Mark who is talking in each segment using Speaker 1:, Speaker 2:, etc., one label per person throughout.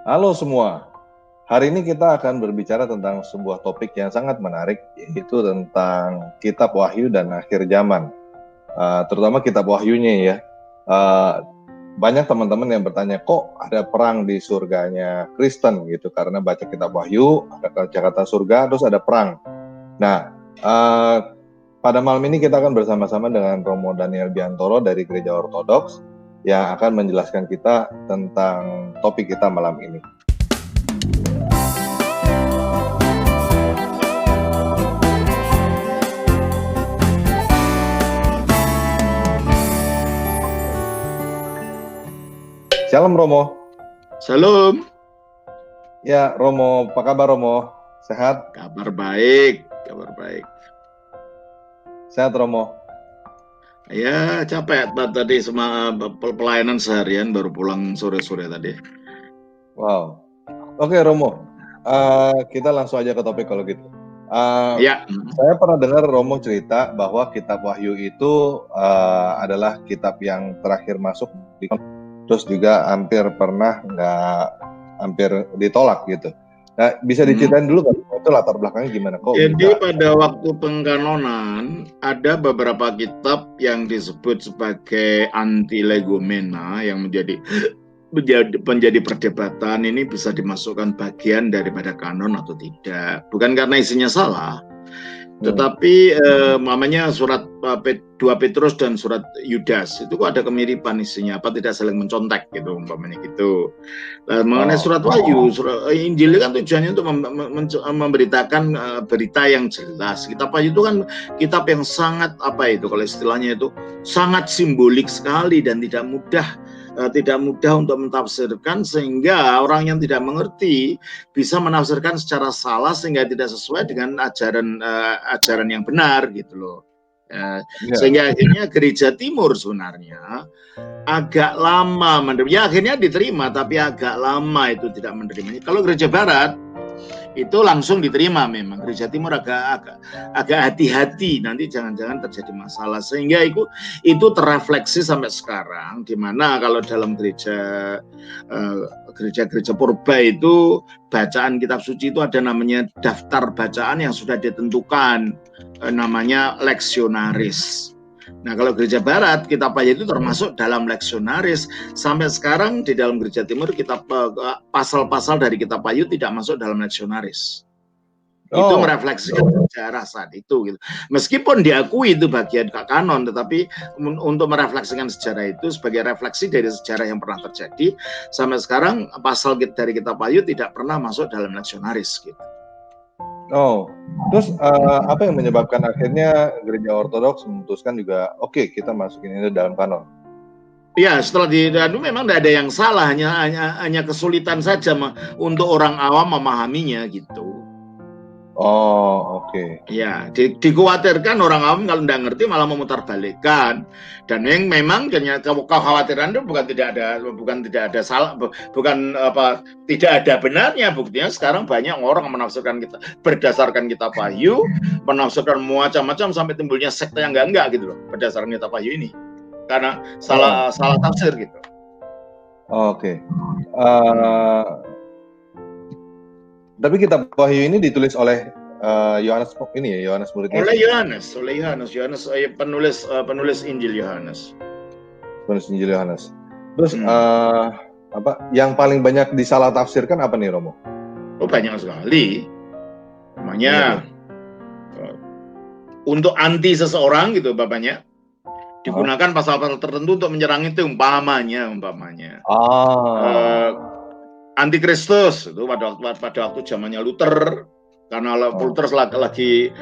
Speaker 1: Halo semua, hari ini kita akan berbicara tentang sebuah topik yang sangat menarik, yaitu tentang Kitab Wahyu dan akhir zaman. Terutama Kitab Wahyunya ya. Uh, Banyak teman-teman yang bertanya, kok ada perang di surganya Kristen gitu? Karena baca Kitab Wahyu, ada kata-kata surga, terus ada perang. Nah, pada malam ini kita akan bersama-sama dengan Romo Daniel Biantoro dari Gereja Ortodoks yang akan menjelaskan kita tentang topik kita malam ini. Shalom Romo.
Speaker 2: Shalom.
Speaker 1: Ya Romo, apa kabar Romo? Sehat?
Speaker 2: Kabar baik, kabar baik.
Speaker 1: Sehat Romo?
Speaker 2: Ya capek tadi sama pelayanan seharian, baru pulang sore-sore tadi.
Speaker 1: Wow. Oke Romo, kita langsung aja ke topik kalau gitu.
Speaker 2: Ya.
Speaker 1: Saya pernah dengar Romo cerita bahwa Kitab Wahyu itu adalah kitab yang terakhir masuk, terus juga hampir ditolak gitu. Nah, bisa diceritain dulu kan itu latar belakangnya gimana kok?
Speaker 2: Jadi pada waktu pengkanonan ada beberapa kitab yang disebut sebagai antilegomena yang menjadi perdebatan ini bisa dimasukkan bagian daripada kanon atau tidak. Bukan karena isinya salah, tetapi namanya surat 2 Petrus dan surat Yudas itu kok ada kemiripan isinya, apa tidak saling mencontek gitu umpamanya gitu. Mengenai surat Wahyu, Injil kan tujuannya untuk memberitakan berita yang jelas. Kitab Wahyu itu kan kitab yang sangat kalau istilahnya itu sangat simbolik sekali dan tidak mudah untuk mentafsirkan, sehingga orang yang tidak mengerti bisa menafsirkan secara salah sehingga tidak sesuai dengan ajaran yang benar gitu loh. Sehingga akhirnya gereja timur sebenarnya agak lama menerima. Ya akhirnya diterima, tapi agak lama itu tidak menerimanya. Kalau gereja barat itu langsung diterima. Memang gereja timur agak hati-hati, nanti jangan-jangan terjadi masalah, sehingga itu terrefleksi sampai sekarang, di mana kalau dalam gereja purba itu bacaan kitab suci itu ada namanya daftar bacaan yang sudah ditentukan, namanya leksionaris. Nah, kalau gereja barat, kitab Wahyu itu termasuk dalam leksionaris. Sampai sekarang di dalam gereja timur, pasal-pasal dari kitab Wahyu tidak masuk dalam leksionaris. Itu merefleksikan sejarah saat itu gitu. Meskipun diakui itu bagian kanon, tetapi untuk merefleksikan sejarah itu sebagai refleksi dari sejarah yang pernah terjadi, sampai sekarang pasal dari kitab Wahyu tidak pernah masuk dalam leksionaris gitu.
Speaker 1: Terus apa yang menyebabkan akhirnya gereja Ortodoks memutuskan juga oke, kita masukin ini dalam kanon?
Speaker 2: Ya, setelah memang tidak ada yang salah, hanya kesulitan saja untuk orang awam memahaminya gitu.
Speaker 1: Oke.
Speaker 2: Ya, dikhawatirkan orang awam kalau tidak ngerti malah memutarbalikkan. Dan yang memang kekhawatiran itu bukan tidak ada salah, tidak ada benarnya. Buktinya sekarang banyak orang menafsirkan kita berdasarkan kitab Wahyu, menafsirkan macam-macam sampai timbulnya sekte yang enggak gitu loh, berdasarkan kitab Wahyu ini. Karena salah tafsir gitu.
Speaker 1: Oke. Tapi kitab Wahyu ini ditulis oleh Yohanes muridnya.
Speaker 2: Oleh Yohanes, penulis Injil Yohanes.
Speaker 1: Penulis Injil Yohanes. Terus yang paling banyak disalah tafsirkan apa nih Romo?
Speaker 2: Banyak sekali. Namanya untuk anti seseorang gitu bapaknya, digunakan pasal-pasal tertentu untuk menyerang itu, umpamanya antikristus itu pada waktu zamannya Luther, karena Luther lagi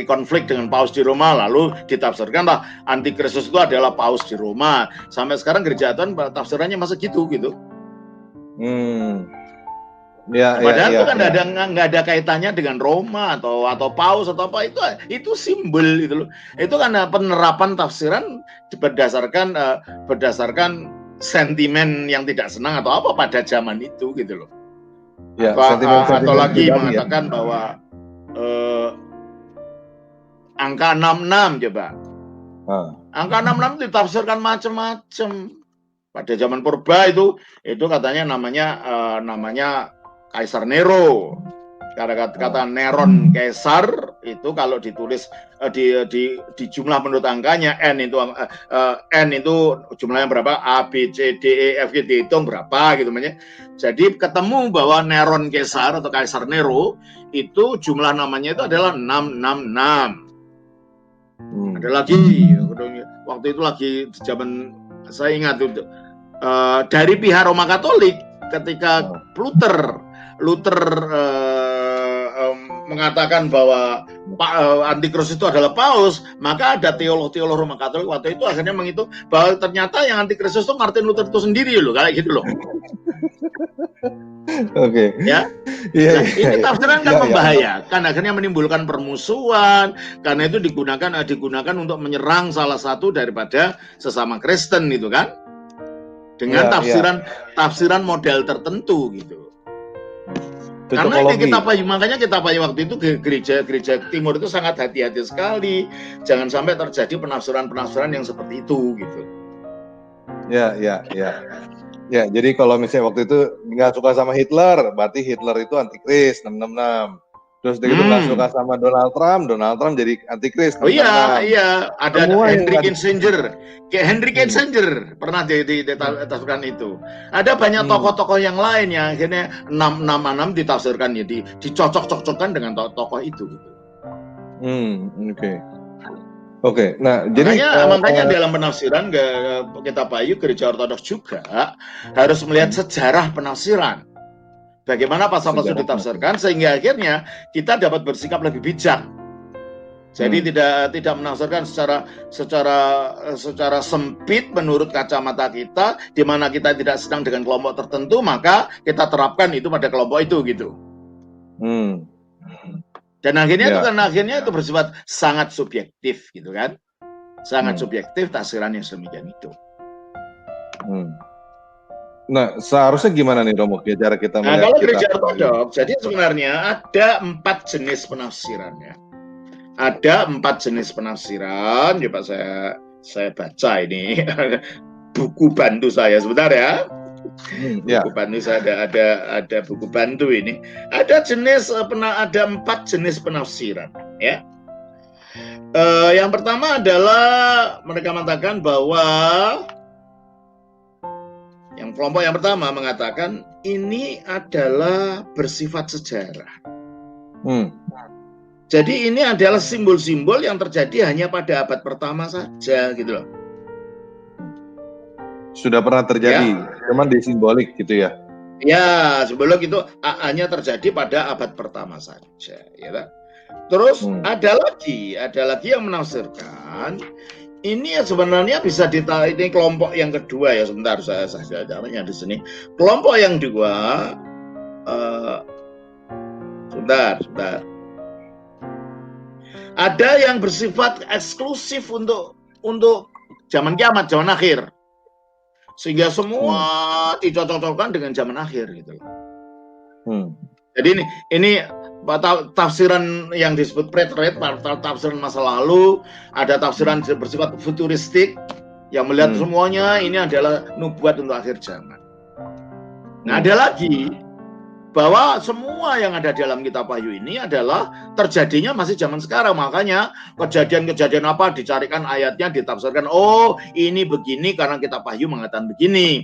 Speaker 2: konflik dengan Paus di Roma, lalu ditafsirkan lah antikristus itu adalah Paus di Roma. Sampai sekarang gereja Tuhan tafsirannya masa gitu. Padahal itu kan nggak ada kaitannya dengan Roma atau Paus atau apa, itu simbol gitu loh. Itu karena penerapan tafsiran berdasarkan sentimen yang tidak senang atau apa pada zaman itu gitu loh. Atau lagi mengatakan bahwa angka 66 coba. Angka 66 ditafsirkan macam-macam. pada zaman purba itu katanya namanya Kaisar Nero. Kata Neron Kaisar itu kalau ditulis di jumlah menurut angkanya N itu jumlahnya berapa, A B C D E F G dihitung berapa gitu namanya. Jadi ketemu bahwa Neron Kaisar atau Kaisar Nero itu jumlah namanya itu adalah 666. Ada lagi waktu itu lagi di zaman saya ingat itu dari pihak Roma Katolik ketika Luther mengatakan bahwa antikristus itu adalah paus, maka ada teolog-teolog Roma Katolik waktu itu akhirnya menghitung bahwa ternyata yang antikristus itu Martin Luther itu sendiri loh, kayak gitu loh.
Speaker 1: Oke.
Speaker 2: Ya. Nah, ini tafsiran kan membahayakan, akhirnya menimbulkan permusuhan karena itu digunakan untuk menyerang salah satu daripada sesama Kristen gitu kan. Dengan tafsiran model tertentu gitu. Karena ini makanya kita payu waktu itu gereja timur itu sangat hati-hati sekali, jangan sampai terjadi penafsiran yang seperti itu gitu.
Speaker 1: Ya, jadi kalau misalnya waktu itu nggak suka sama Hitler, berarti Hitler itu antikris 666. Terus begitu nggak suka sama Donald Trump jadi antikris.
Speaker 2: Oh iya, ada Henry Kissinger. Kayak Henry Kissinger pernah ditafsirkan itu. Ada banyak tokoh-tokoh yang lain yang akhirnya 666 ditafsirkan ya, dicocok-cocokkan dengan tokoh itu gitu.
Speaker 1: Oke. Nah,
Speaker 2: makanya dalam penafsiran kita payu gereja Ortodoks juga harus melihat sejarah penafsiran. Bagaimana pasal-pasal ditafsirkan sehingga akhirnya kita dapat bersikap lebih bijak. Jadi tidak menafsirkan secara sempit menurut kacamata kita, di mana kita tidak sedang dengan kelompok tertentu, maka kita terapkan itu pada kelompok itu gitu. Dan akhirnya itu bersifat sangat subjektif gitu kan. Sangat subjektif tafsiran yang sedemikian itu.
Speaker 1: Nah, seharusnya gimana nih Romo cara kita melihat?
Speaker 2: Nah, kalau gereja Ortodoks, jadi sebenarnya ada 4 jenis penafsirannya. Ada 4 jenis penafsiran. Coba saya baca ini buku bantu saya sebentar ya. Buku bantu saya ada buku bantu ini. Ada 4 jenis penafsiran ya. Yang pertama adalah mereka mengatakan bahwa kelompok yang pertama mengatakan ini adalah bersifat sejarah. Jadi ini adalah simbol-simbol yang terjadi hanya pada abad pertama saja gitu loh.
Speaker 1: Sudah pernah terjadi, cuman disimbolik gitu ya.
Speaker 2: Ya, simbolik itu hanya terjadi pada abad pertama saja, ya kan? Terus ada lagi yang menafsirkan ini sebenarnya bisa ini kelompok yang kedua ya, sebentar saya caranya di sini. Kelompok yang kedua sebentar. Ada yang bersifat eksklusif untuk zaman kiamat, zaman akhir. Sehingga semua dicocok-cocokkan dengan zaman akhir gitu loh. Jadi ini tafsiran yang disebut preterite, tafsiran masa lalu, ada tafsiran bersifat futuristik yang melihat semuanya ini adalah nubuat untuk akhir zaman. Nah, ada lagi bahwa semua yang ada dalam kitab Wahyu ini adalah terjadinya masih zaman sekarang, makanya kejadian-kejadian apa dicarikan ayatnya, ditafsirkan, oh ini begini karena kitab Wahyu mengatakan begini.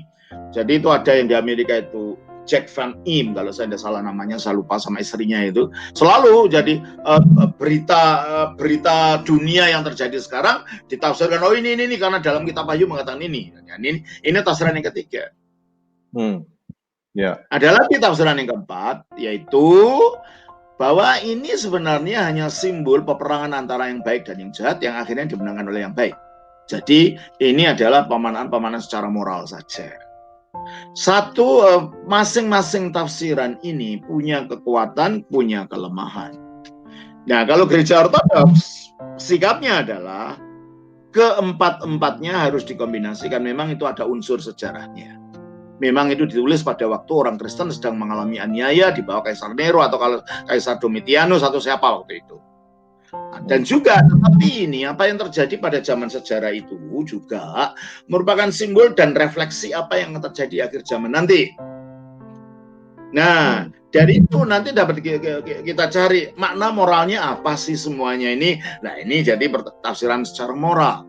Speaker 2: Jadi itu ada yang di Amerika itu Jack Van Im, kalau saya tidak salah namanya, saya lupa sama istrinya itu. Selalu jadi berita dunia yang terjadi sekarang ditafsirkan, oh ini karena dalam kitab Wahyu mengatakan ini. Ini tafsiran yang ketiga. Ada lagi tafsiran yang keempat, yaitu bahwa ini sebenarnya hanya simbol peperangan antara yang baik dan yang jahat yang akhirnya dimenangkan oleh yang baik. Jadi ini adalah pemahaman secara moral saja. Masing-masing tafsiran ini punya kekuatan, punya kelemahan. Nah, kalau gereja Ortodoks sikapnya adalah keempat-empatnya harus dikombinasikan. Memang itu ada unsur sejarahnya. Memang itu ditulis pada waktu orang Kristen sedang mengalami aniaya di bawah Kaisar Nero atau kalau Kaisar Domitianus atau siapa waktu itu. Dan juga tetapi ini apa yang terjadi pada zaman sejarah itu juga merupakan simbol dan refleksi apa yang terjadi akhir zaman nanti. Nah, dari itu nanti dapat kita cari makna moralnya apa sih semuanya ini. Nah, ini jadi tafsiran secara moral.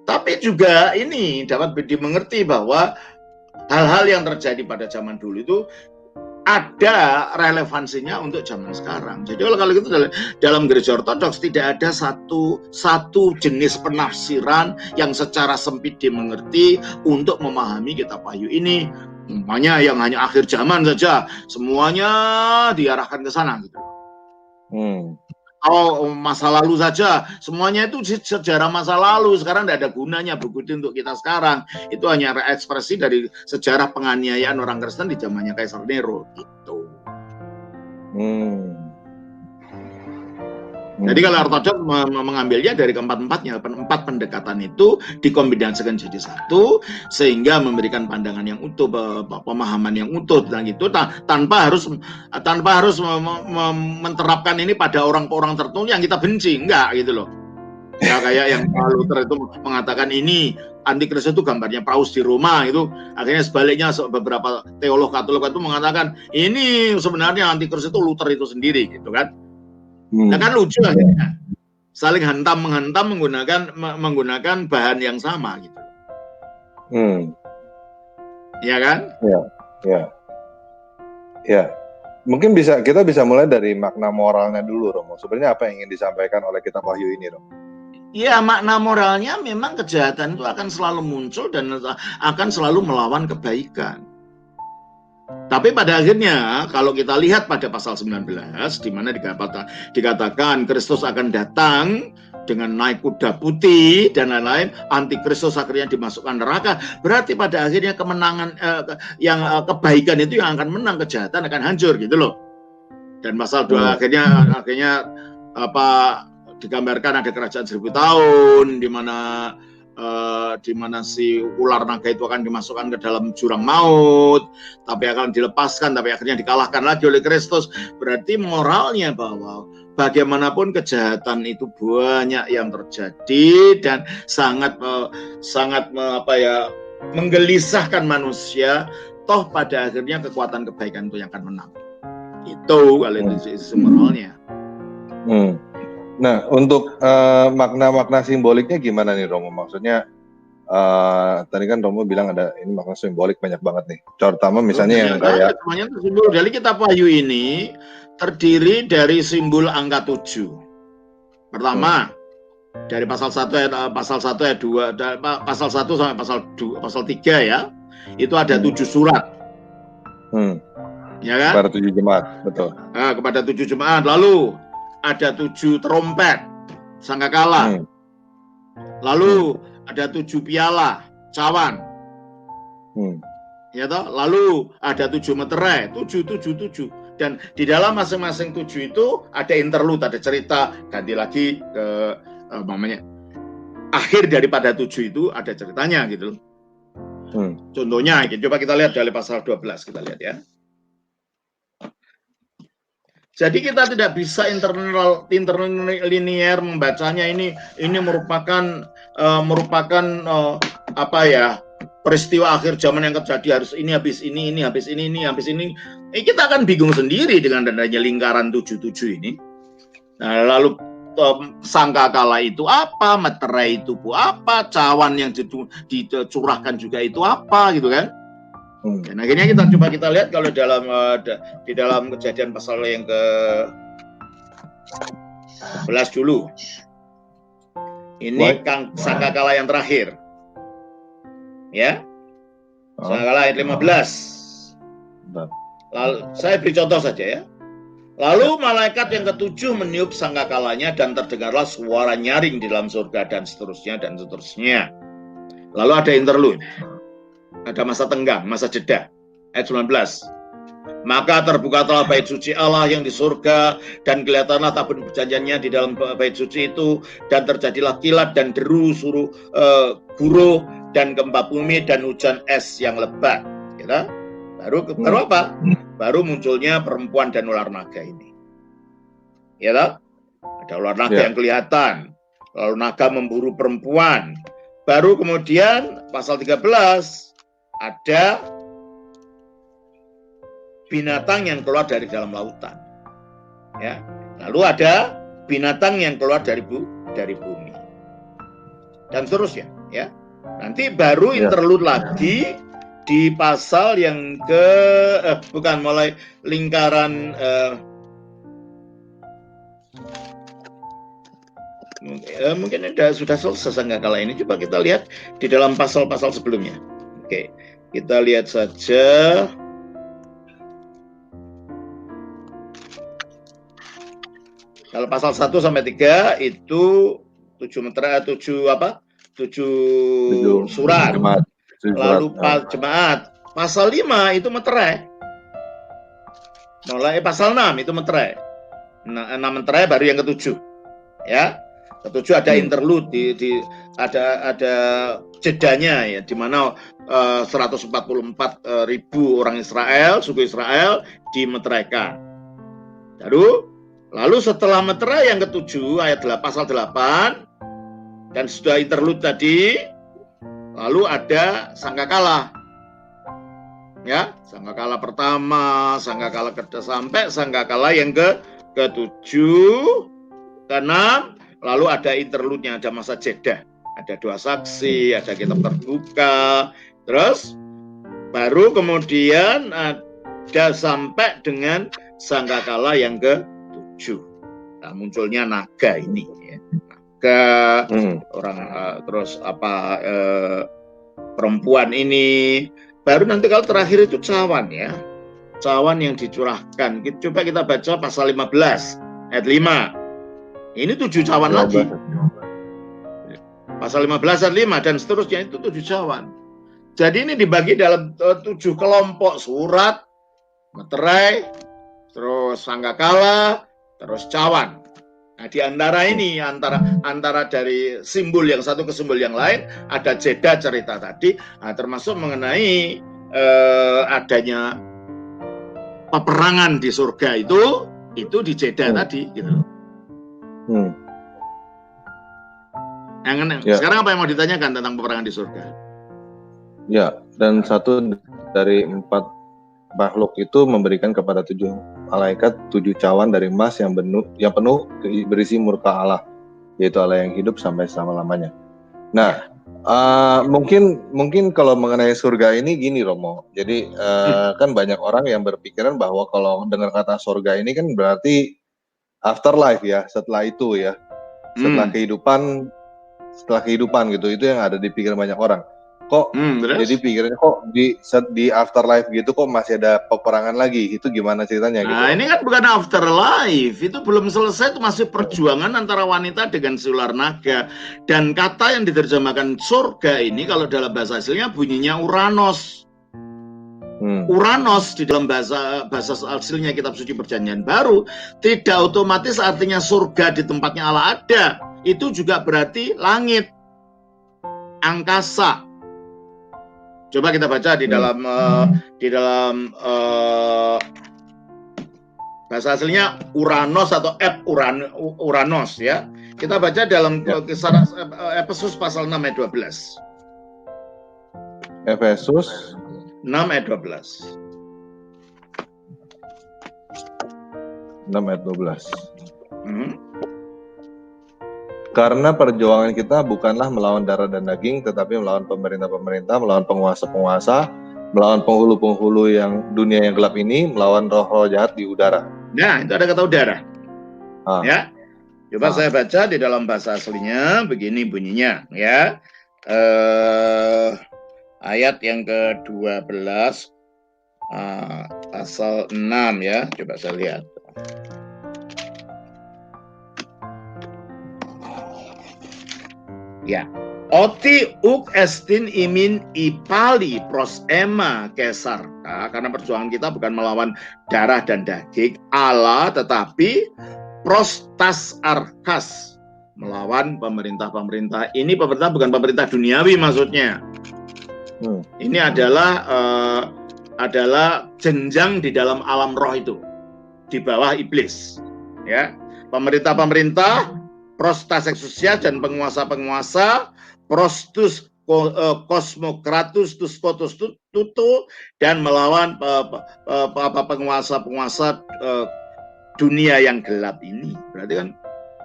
Speaker 2: Tapi juga ini dapat dimengerti bahwa hal-hal yang terjadi pada zaman dulu itu ada relevansinya untuk zaman sekarang. Jadi kalau gitu dalam gereja ortodoks tidak ada satu jenis penafsiran yang secara sempit dimengerti untuk memahami kitab Wahyu ini. Umpamanya yang hanya akhir zaman saja, semuanya diarahkan ke sana gitu. Oh, masa lalu saja, semuanya itu sejarah masa lalu. Sekarang tidak ada gunanya buku itu untuk kita sekarang. Itu hanya ekspresi dari sejarah penganiayaan orang Kristen di zamannya Kaisar Nero gitu. Jadi kalau ortodoks mengambilnya dari keempat-empatnya, empat pendekatan itu dikombinasikan jadi satu sehingga memberikan pandangan yang utuh, pemahaman yang utuh dan gitu tanpa harus menerapkan ini pada orang-orang tertentu yang kita benci, enggak gitu loh. Ya kayak yang Luther itu mengatakan ini Antikristus itu gambarnya Paus di Roma itu, akhirnya sebaliknya beberapa teolog Katolik itu mengatakan ini sebenarnya Antikristus itu Luther itu sendiri gitu kan. Nah kan lucu akhirnya saling hantam-menghantam menggunakan bahan yang sama gitu. Ya kan?
Speaker 1: Ya. Mungkin kita bisa mulai dari makna moralnya dulu, Romo. Sebenarnya apa yang ingin disampaikan oleh kitab Wahyu ini, Romo?
Speaker 2: Ya, makna moralnya memang kejahatan itu akan selalu muncul dan akan selalu melawan kebaikan. Tapi pada akhirnya kalau kita lihat pada pasal 19 di mana dikatakan Kristus akan datang dengan naik kuda putih dan lain-lain, antikristus akhirnya dimasukkan neraka, berarti pada akhirnya kemenangan kebaikan itu yang akan menang, kejahatan akan hancur gitu loh. Dan pasal 2 akhirnya digambarkan ada kerajaan 1000 tahun di mana si ular naga itu akan dimasukkan ke dalam jurang maut, tapi akan dilepaskan, tapi akhirnya dikalahkan lagi oleh Kristus. Berarti moralnya bahwa bagaimanapun kejahatan itu banyak yang terjadi dan sangat menggelisahkan manusia, toh pada akhirnya kekuatan kebaikan itu yang akan menang. Itu kalau itu moralnya.
Speaker 1: Nah, untuk makna-makna simboliknya gimana nih, Romo? Maksudnya tadi kan Romo bilang ada ini makna simbolik banyak banget nih. Terutama misalnya yang kayak
Speaker 2: semuanya simbol. Jadi kitab Wahyu ini terdiri dari simbol angka 7. Pertama, dari pasal 1 ayat 2, pasal 1 sampai pasal 3 ya. Itu ada 7 surat. Ya kan?
Speaker 1: Kepada 7 jemaat, betul.
Speaker 2: Kepada 7 jemaat. Lalu ada 7 trompet sangkakala. Lalu ada 7 piala cawan. Ya toh? Lalu ada 7 meterai, 7. Dan di dalam masing-masing 7 itu ada interlude, ada cerita, ganti lagi ke akhir daripada 7 itu ada ceritanya gitu. Contohnya, coba kita lihat dari pasal 12, kita lihat ya. Jadi kita tidak bisa interlinear membacanya, ini merupakan peristiwa akhir zaman yang terjadi, harus ini habis ini habis ini habis ini. Kita akan bingung sendiri dengan adanya lingkaran 7 ini. Nah, lalu sangkakala itu apa, meterai itu apa, cawan yang dicurahkan juga itu apa gitu kan. Dan akhirnya kita lihat kalau di dalam Kejadian pasal yang ke-11 dulu. Ini sangkakala yang terakhir. Ya. Sangkakala ayat 15. Lalu saya beri contoh saja ya. Lalu malaikat yang ke-7 meniup sangkakalanya dan terdengarlah suara nyaring di dalam surga dan seterusnya dan seterusnya. Lalu ada interlude. Ada masa tenggang, masa jeda. Ayat 19. Maka terbukalah bait suci Allah yang di surga, dan kelihatanlah tabut perjanjiannya di dalam bait suci itu, dan terjadilah kilat dan deru guru dan gempa bumi dan hujan es yang lebat. Gitu? Baru apa? Baru munculnya perempuan dan ular naga ini. Ya, Ada ular naga yang kelihatan, lalu naga memburu perempuan. Baru kemudian pasal 13 ada binatang yang keluar dari dalam lautan. Ya. Lalu ada binatang yang keluar dari bumi. Dan seterusnya, ya. Nanti baru interlude lagi di pasal yang mulai lingkaran mungkin sudah selesai Sangkakala ini. Coba kita lihat di dalam pasal-pasal sebelumnya. Oke, kita lihat saja. Kalau pasal 1 sampai 3 itu 7 surat. Lalu jemaat. Pasal 5 itu meterai. Mulai pasal 6 itu meterai. 6 meterai baru yang ke-7. Ya. Ke-7 ada interlude ada jedanya ya, di mana 144.000 orang Israel, suku Israel dimeteraikan. Lalu setelah meterai yang ke-7 ayat pasal 8 dan sudah interlude tadi, lalu ada Sangkakala. Ya, Sangkakala pertama, Sangkakala kedua sampai Sangkakala yang ke-7, ke-6, lalu ada interlude-nya, ada masa jeda. Ada 2 saksi, ada kitab terbuka, terus baru kemudian ada sampai dengan Sangkakala yang ke-7. Nah, munculnya naga ini ya. Naga orang terus perempuan ini. Baru nanti kalau terakhir itu cawan ya. Cawan yang dicurahkan. Coba kita baca pasal 15 ayat 5. Ini 7 cawan lagi. Pasal 15 ayat 5 dan seterusnya itu 7 cawan. Jadi ini dibagi dalam 7 kelompok: surat, meterai, terus Sangkakala, terus cawan. Nah, di antara ini, antara dari simbol yang satu ke simbol yang lain, ada jeda cerita tadi, termasuk mengenai adanya peperangan di surga itu di jeda tadi, gitu. Sekarang apa yang mau ditanyakan tentang peperangan di surga?
Speaker 1: Ya, dan satu dari 4 makhluk itu memberikan kepada 7 malaikat 7 cawan dari emas yang penuh berisi murka Allah, yaitu Allah yang hidup sampai selama-lamanya. Nah, mungkin kalau mengenai surga ini gini Romo. Jadi kan banyak orang yang berpikiran bahwa kalau dengar kata surga ini kan berarti afterlife ya, setelah itu ya. Setelah kehidupan gitu. Itu yang ada di pikiran banyak orang. Kok jadi pikirannya kok di afterlife gitu kok masih ada peperangan lagi, itu gimana ceritanya gitu?
Speaker 2: Nah, ini kan bukan afterlife, itu belum selesai, itu masih perjuangan antara wanita dengan si ular naga. Dan kata yang diterjemahkan surga ini kalau dalam bahasa aslinya bunyinya Uranos. Uranos di dalam bahasa aslinya kitab suci Perjanjian Baru tidak otomatis artinya surga di tempatnya Allah ada. Itu juga berarti langit, angkasa. Coba kita baca di dalam bahasa aslinya Uranos atau Uranos ya. Kita baca dalam kisah Efesus pasal 6 ayat 12.
Speaker 1: Efesus
Speaker 2: 6 ayat 12.
Speaker 1: 6 ayat 12. Karena perjuangan kita bukanlah melawan darah dan daging, tetapi melawan pemerintah-pemerintah, melawan penguasa-penguasa, melawan penghulu-penghulu yang dunia yang gelap ini, melawan roh-roh jahat di udara.
Speaker 2: Nah, itu ada kata udara. Ya, coba saya baca di dalam bahasa aslinya, begini bunyinya, ya. Ayat yang ke-12, pasal 6 ya, coba saya lihat. Ya, oti uk estin imin ipali pros ema kesarka, karena perjuangan kita bukan melawan darah dan daging Allah, tetapi prostas arkas, melawan pemerintah-pemerintah. Ini pemerintah bukan pemerintah duniawi maksudnya. Ini adalah jenjang di dalam alam roh itu, di bawah iblis. Ya, pemerintah-pemerintah, prostasexusia dan penguasa-penguasa, prostus kosmokratus tuspotus tutu, dan melawan penguasa-penguasa dunia yang gelap ini. Berarti kan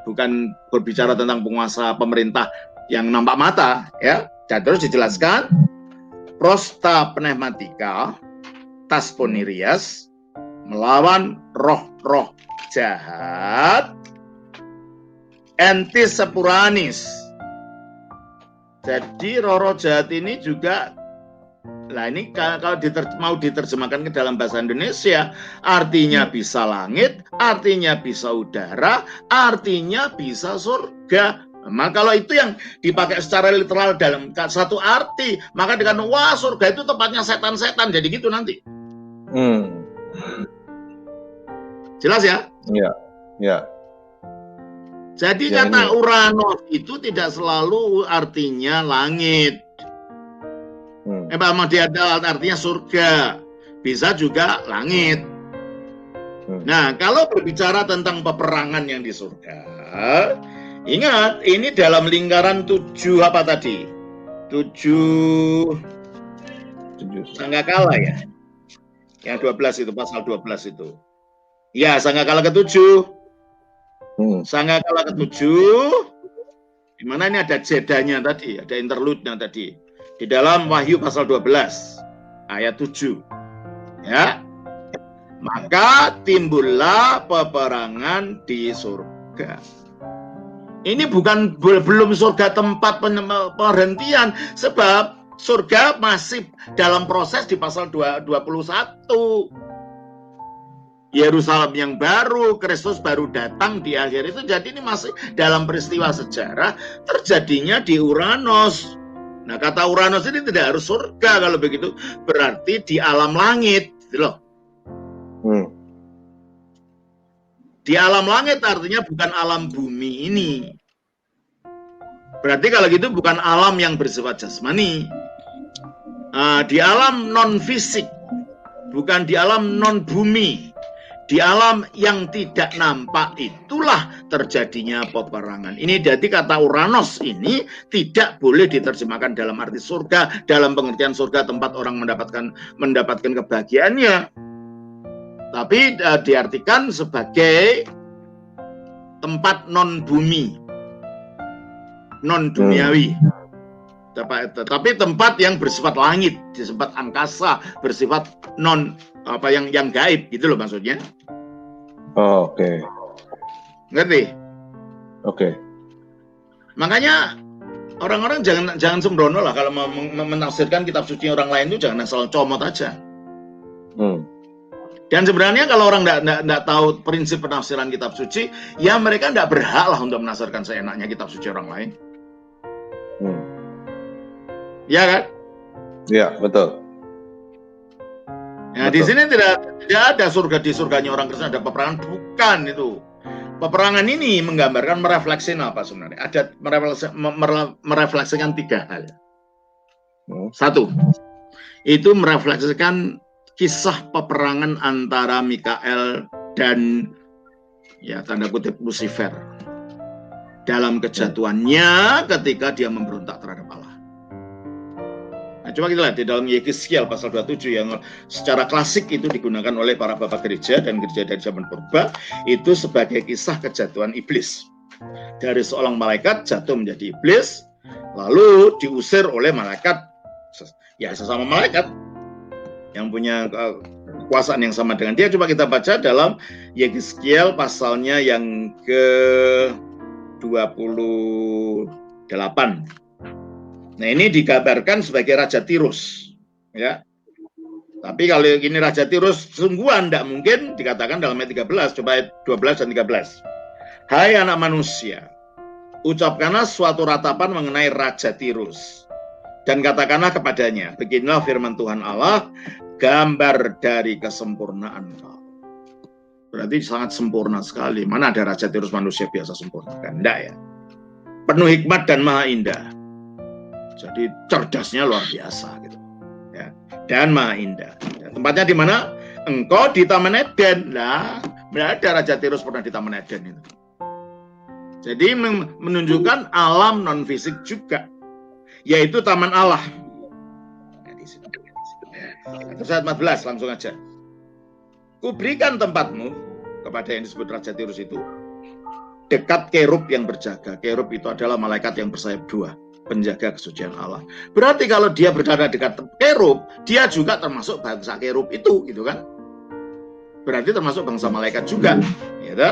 Speaker 2: bukan berbicara tentang penguasa pemerintah yang nampak mata, ya. Dan terus dijelaskan prosta pneumatica tasponirias melawan roh-roh jahat antisepuranis. Jadi roh-roh jahat ini juga, nah ini kalau mau diterjemahkan ke dalam bahasa Indonesia, artinya bisa langit, artinya bisa udara, artinya bisa surga. Nah, kalau itu yang dipakai secara literal dalam satu arti, maka dikatakan wah surga itu tempatnya setan-setan, jadi gitu nanti. Jelas ya?
Speaker 1: Iya, ya.
Speaker 2: Jadi ya, kata ini Uranos itu tidak selalu artinya langit. Memang dia artinya surga, bisa juga langit. Nah, kalau berbicara tentang peperangan yang di surga, ingat, ini dalam lingkaran 7 apa tadi? 7 Sanggakala ya? Yang 12 itu, pasal 12 itu. Ya, Sanggakala ke-7. Sanggakala ke-7, di mana ini ada jedanya tadi, ada interlude-nya tadi. Di dalam Wahyu pasal 12, ayat 7. Ya. Maka timbullah peperangan di surga. Ini belum surga tempat penghentian, sebab surga masih dalam proses di pasal 21. Yerusalem yang baru, Kristus baru datang di akhir itu. Jadi ini masih dalam peristiwa sejarah terjadinya di Uranos. Nah, kata Uranos ini tidak harus surga kalau begitu, berarti di alam langit, gitu loh. Di alam langit artinya bukan alam bumi ini. Berarti kalau gitu bukan alam yang bersifat jasmani. Di alam non fisik, bukan di alam non bumi. Di alam yang tidak nampak itulah terjadinya peperangan. Ini jadi kata Uranos ini tidak boleh diterjemahkan dalam arti surga, dalam pengertian surga tempat orang mendapatkan kebahagiaannya. Tapi diartikan sebagai tempat non bumi, non duniawi. Tapi tempat yang bersifat langit, bersifat angkasa, bersifat non apa yang gaib gitu loh maksudnya.
Speaker 1: Oke.
Speaker 2: Ngerti?
Speaker 1: Oke.
Speaker 2: Makanya orang-orang jangan sembrono lah kalau menafsirkan kitab suci orang lain itu, jangan asal comot aja. Dan sebenarnya kalau orang nggak tahu prinsip penafsiran kitab suci, ya mereka nggak berhak lah untuk menafsirkan seenaknya kitab suci orang lain. Ya kan?
Speaker 1: Ya, betul.
Speaker 2: Nah, betul. Di sini tidak ada surga, di surganya orang Kristen ada peperangan, bukan itu. Peperangan ini menggambarkan merefleksikan apa sebenarnya? Ada merefleksikan 3 hal. Satu, itu merefleksikan kisah peperangan antara Mikael dan ya tanda kutip Lucifer dalam kejatuhannya ketika dia memberontak terhadap Allah. Nah, coba kita lihat di dalam Yeskiel pasal 27 yang secara klasik itu digunakan oleh para bapak gereja dan gereja dari zaman purba, itu sebagai kisah kejatuhan iblis. Dari seorang malaikat jatuh menjadi iblis, lalu diusir oleh malaikat, ya sesama malaikat yang punya kekuasaan yang sama dengan dia. Coba kita baca dalam Yeskiel pasalnya yang ke-28. Nah, ini digambarkan sebagai Raja Tirus, ya. Tapi kalau ini Raja Tirus sungguhan tidak mungkin dikatakan dalam ayat 13, coba ayat 12 dan 13. Hai anak manusia, ucapkanlah suatu ratapan mengenai Raja Tirus, dan katakanlah kepadanya, beginilah firman Tuhan Allah, gambar dari kesempurnaan kau. Berarti sangat sempurna sekali. Mana ada Raja Tirus manusia biasa sempurna? Kan enggak ya. Penuh hikmat dan maha indah. Jadi cerdasnya luar biasa gitu, ya. Dan maha indah. Ya, tempatnya di mana? Engkau di Taman Eden. Lah, tidak ada Raja Tirus pernah di Taman Eden itu. Jadi menunjukkan alam non fisik juga, yaitu taman Allah. Terus ayat 14 langsung aja. Kuberikan tempatmu kepada yang disebut Raja Tirus itu dekat kerub yang berjaga. Kerub itu adalah malaikat yang bersayap dua, penjaga kesucian Allah. Berarti kalau dia berada dekat kerub, dia juga termasuk bangsa kerub itu, gitu kan? Berarti termasuk bangsa malaikat juga, gitu.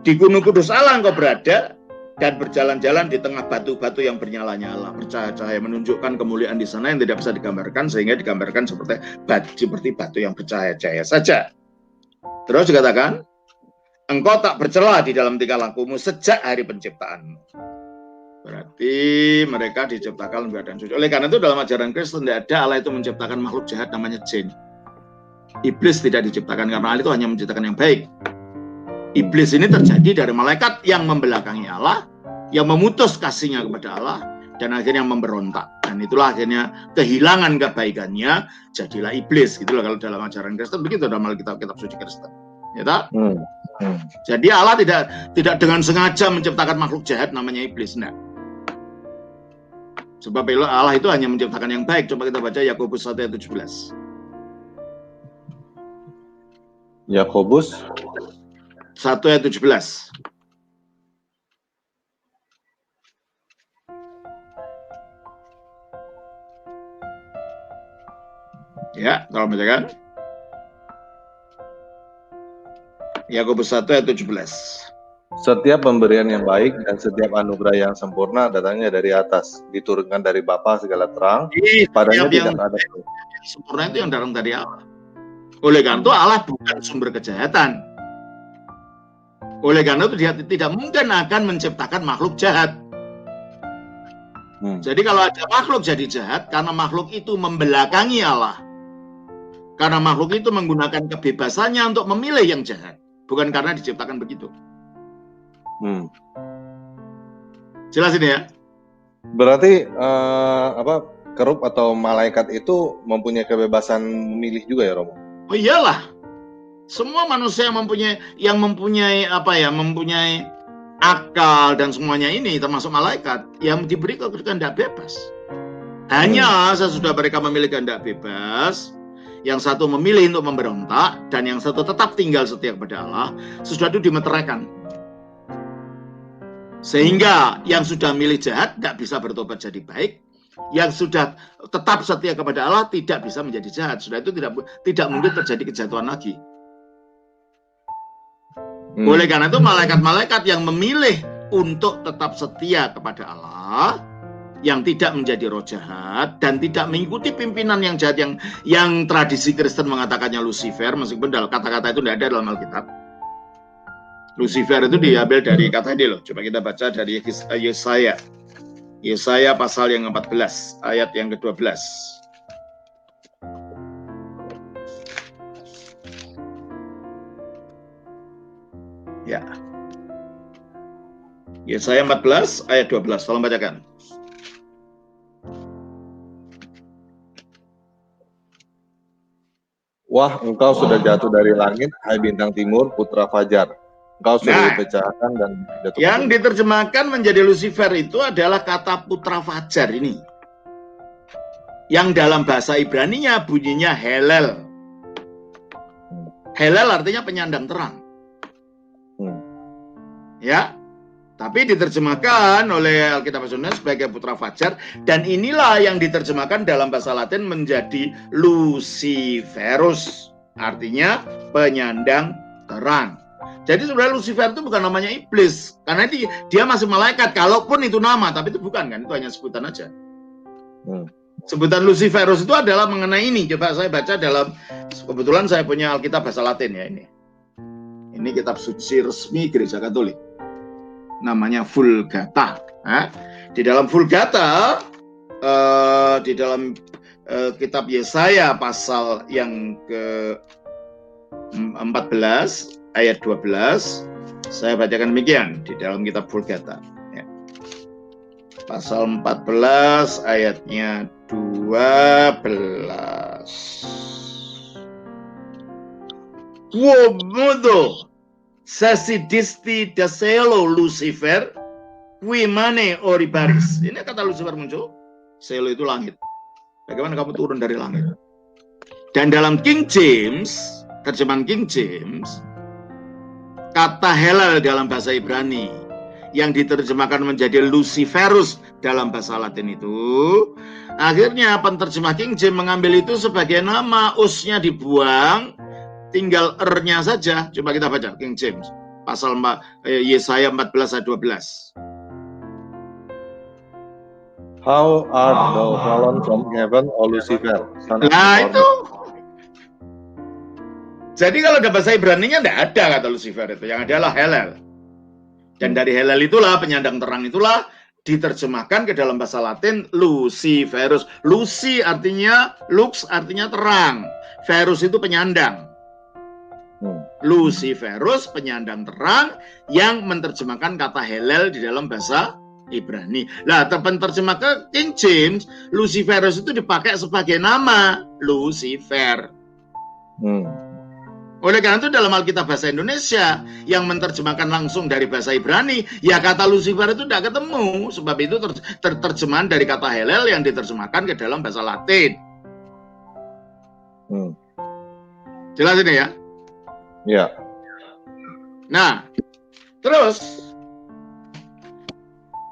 Speaker 2: Di Gunung Kudus Allah engkau berada dan berjalan-jalan di tengah batu-batu yang bernyala-nyala, bercahaya-cahaya, menunjukkan kemuliaan di sana yang tidak bisa digambarkan, sehingga digambarkan seperti batu yang bercahaya-cahaya saja. Terus dikatakan, engkau tak bercela di dalam tingkah lakumu sejak hari penciptaanmu. Berarti mereka diciptakan dalam keadaan suci. Oleh karena itu dalam ajaran Kristen tidak ada Allah itu menciptakan makhluk jahat namanya jin. Iblis tidak diciptakan karena Allah itu hanya menciptakan yang baik. Iblis ini terjadi dari malaikat yang membelakangi Allah, yang memutus kasihnya kepada Allah, dan akhirnya memberontak. Dan itulah akhirnya kehilangan kebaikannya, jadilah iblis. Gitu loh kalau dalam ajaran Kristen, begitu dalam kitab-kitab suci Kristen. Ya tak? Jadi Allah tidak dengan sengaja menciptakan makhluk jahat namanya iblis. Enggak. Sebab Allah itu hanya menciptakan yang baik. Coba kita baca Yakobus 1 ayat 17.
Speaker 1: Yakobus
Speaker 2: 1 ayat 17. Ya, kalau bacakan. Yakobus 1 ayat 17.
Speaker 1: Setiap pemberian yang baik dan setiap anugerah yang sempurna datangnya dari atas, diturunkan dari Bapa segala terang, padanya tidak ada
Speaker 2: sempurna itu yang datang dari Allah. Oleh karena itu Allah bukan sumber kejahatan. Oleh karena itu dia tidak mungkin akan menciptakan makhluk jahat. Jadi kalau ada makhluk jadi jahat, karena makhluk itu membelakangi Allah. Karena makhluk itu menggunakan kebebasannya untuk memilih yang jahat. Bukan karena diciptakan begitu. Jelas ini ya?
Speaker 1: Berarti kerub atau malaikat itu mempunyai kebebasan memilih juga ya, Romo?
Speaker 2: Oh iyalah. Semua manusia yang mempunyai akal dan semuanya ini termasuk malaikat yang diberi kehendak bebas. Hanya sesudah mereka memilih kehendak bebas, yang satu memilih untuk memberontak dan yang satu tetap tinggal setia kepada Allah, sesudah itu dimeteraikan. Sehingga yang sudah milih jahat tidak bisa bertobat jadi baik, yang sudah tetap setia kepada Allah tidak bisa menjadi jahat. Sudah itu tidak mungkin terjadi kejatuhan lagi. Oleh karena itu malaikat-malaikat yang memilih untuk tetap setia kepada Allah, yang tidak menjadi roh jahat dan tidak mengikuti pimpinan yang jahat yang tradisi Kristen mengatakannya Lucifer, meskipun dalam kata-kata itu tidak ada dalam Alkitab. Lucifer itu diambil dari kata ini loh. Coba kita baca dari Yesaya. Yesaya pasal yang 14 ayat yang ke-12. Ya. Yesaya 14 ayat 12. Tolong bacakan.
Speaker 1: Wah, engkau sudah jatuh dari langit, hai bintang timur, putra fajar. Engkau sudah dipecahkan dan jatuh.
Speaker 2: Yang diterjemahkan menjadi Lucifer itu adalah kata putra fajar ini. Yang dalam bahasa Ibraninya bunyinya Helel. Helel artinya penyandang terang. Ya, tapi diterjemahkan oleh Alkitab Bahasa Indonesia sebagai putra fajar, dan inilah yang diterjemahkan dalam bahasa Latin menjadi Luciferus, artinya penyandang terang. Jadi sebenarnya Lucifer itu bukan namanya iblis, karena dia masih malaikat, kalaupun itu nama, tapi itu bukan kan, itu hanya sebutan aja. Sebutan Luciferus itu adalah mengenai ini. Coba saya baca dalam, kebetulan saya punya Alkitab Bahasa Latin ya ini. Ini kitab suci resmi Gereja Katolik. Namanya Vulgata. Di dalam Vulgata, di dalam kitab Yesaya pasal yang ke-14 ayat 12, saya bacakan demikian di dalam kitab Vulgata. Ya. Pasal 14 ayatnya 12. Womodo Sesidisti daselo Lucifer, qui mane oribaris. Ini kata Lucifer muncul. Selo itu langit. Bagaimana kamu turun dari langit? Dan dalam King James, terjemahan King James, kata Helel dalam bahasa Ibrani yang diterjemahkan menjadi Luciferus dalam bahasa Latin itu, akhirnya penerjemah King James mengambil itu sebagai nama, usnya dibuang, tinggal er-nya saja. Coba kita baca King James pasal Yesaya 14 ayat 12.
Speaker 1: How art thou fallen from heaven, O Lucifer?
Speaker 2: Nah itu. Jadi kalau ada bahasa Ibrani-nya tidak ada kata Lucifer itu, yang adalah Helel. Dan dari Helel itulah, penyandang terang itulah, diterjemahkan ke dalam bahasa Latin Luciferus. Luci artinya, lux artinya terang. Verus itu penyandang. Luciferus penyandang terang yang menerjemahkan kata Helel di dalam bahasa Ibrani. Nah, terjemah ke King James, Luciferus itu dipakai sebagai nama Lucifer. Oleh karena itu dalam Alkitab bahasa Indonesia yang menerjemahkan langsung dari bahasa Ibrani, ya kata Lucifer itu tidak ketemu. Sebab itu terjemahan dari kata Helel yang diterjemahkan ke dalam bahasa Latin. Jelas ini ya?
Speaker 1: Ya.
Speaker 2: Nah, terus,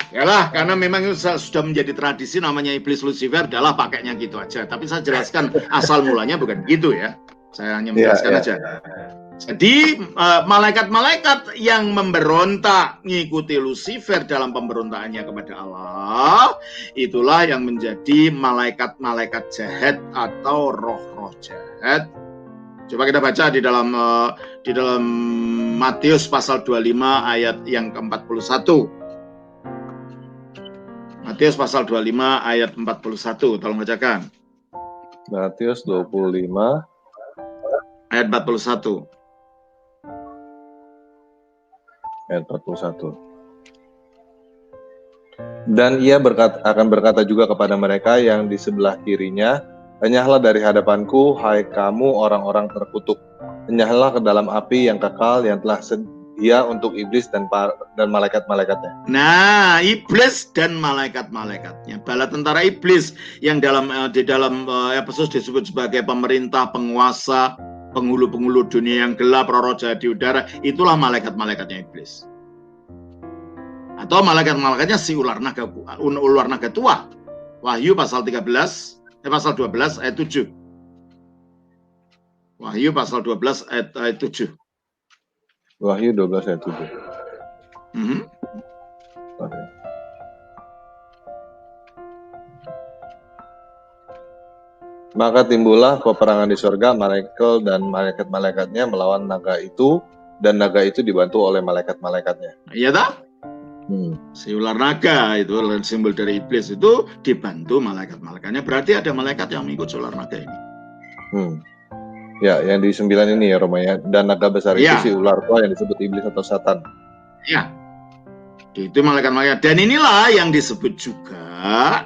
Speaker 2: yalah karena memang itu sudah menjadi tradisi namanya iblis Lucifer, adalah pakainya gitu aja. Tapi saya jelaskan asal mulanya bukan gitu ya. Saya hanya menjelaskan aja. Jadi malaikat-malaikat yang memberontak mengikuti Lucifer dalam pemberontakannya kepada Allah, itulah yang menjadi malaikat-malaikat jahat atau roh-roh jahat. Coba kita baca di dalam Matius pasal 25 ayat yang ke-41. Matius pasal 25 ayat 41, tolong bacakan.
Speaker 1: Matius 25
Speaker 2: ayat 41.
Speaker 1: Ayat 41. Dan ia akan berkata juga kepada mereka yang di sebelah kirinya, enyahlah dari hadapanku, hai kamu orang-orang terkutuk. Enyahlah ke dalam api yang kekal yang telah sedia untuk iblis dan malaikat-malaikatnya.
Speaker 2: Nah, iblis dan malaikat-malaikatnya. Bala tentara iblis yang di dalam Efesus disebut sebagai pemerintah, penguasa, penghulu-penghulu dunia yang gelap, roh-roh jahat di udara, itulah malaikat-malaikatnya iblis. Atau malaikat-malaikatnya si ular naga tua. Wahyu pasal 12 ayat 7. Wahyu pasal 12 ayat 7.
Speaker 1: Wahyu 12 ayat 7. Okay. Maka timbullah peperangan di surga, Michael dan malaikat-malaikatnya melawan naga itu, dan naga itu dibantu oleh malaikat-malaikatnya.
Speaker 2: Iya tak? Si ular naga itu simbol dari iblis itu dibantu malaikat-malaikatnya. Berarti ada malaikat yang mengikut ular naga ini.
Speaker 1: Ya, yang di 9 ini ya Roma ya. Dan naga besar itu si ular tua yang disebut iblis atau Satan.
Speaker 2: Ya, itu malaikat-malaikat. Dan inilah yang disebut juga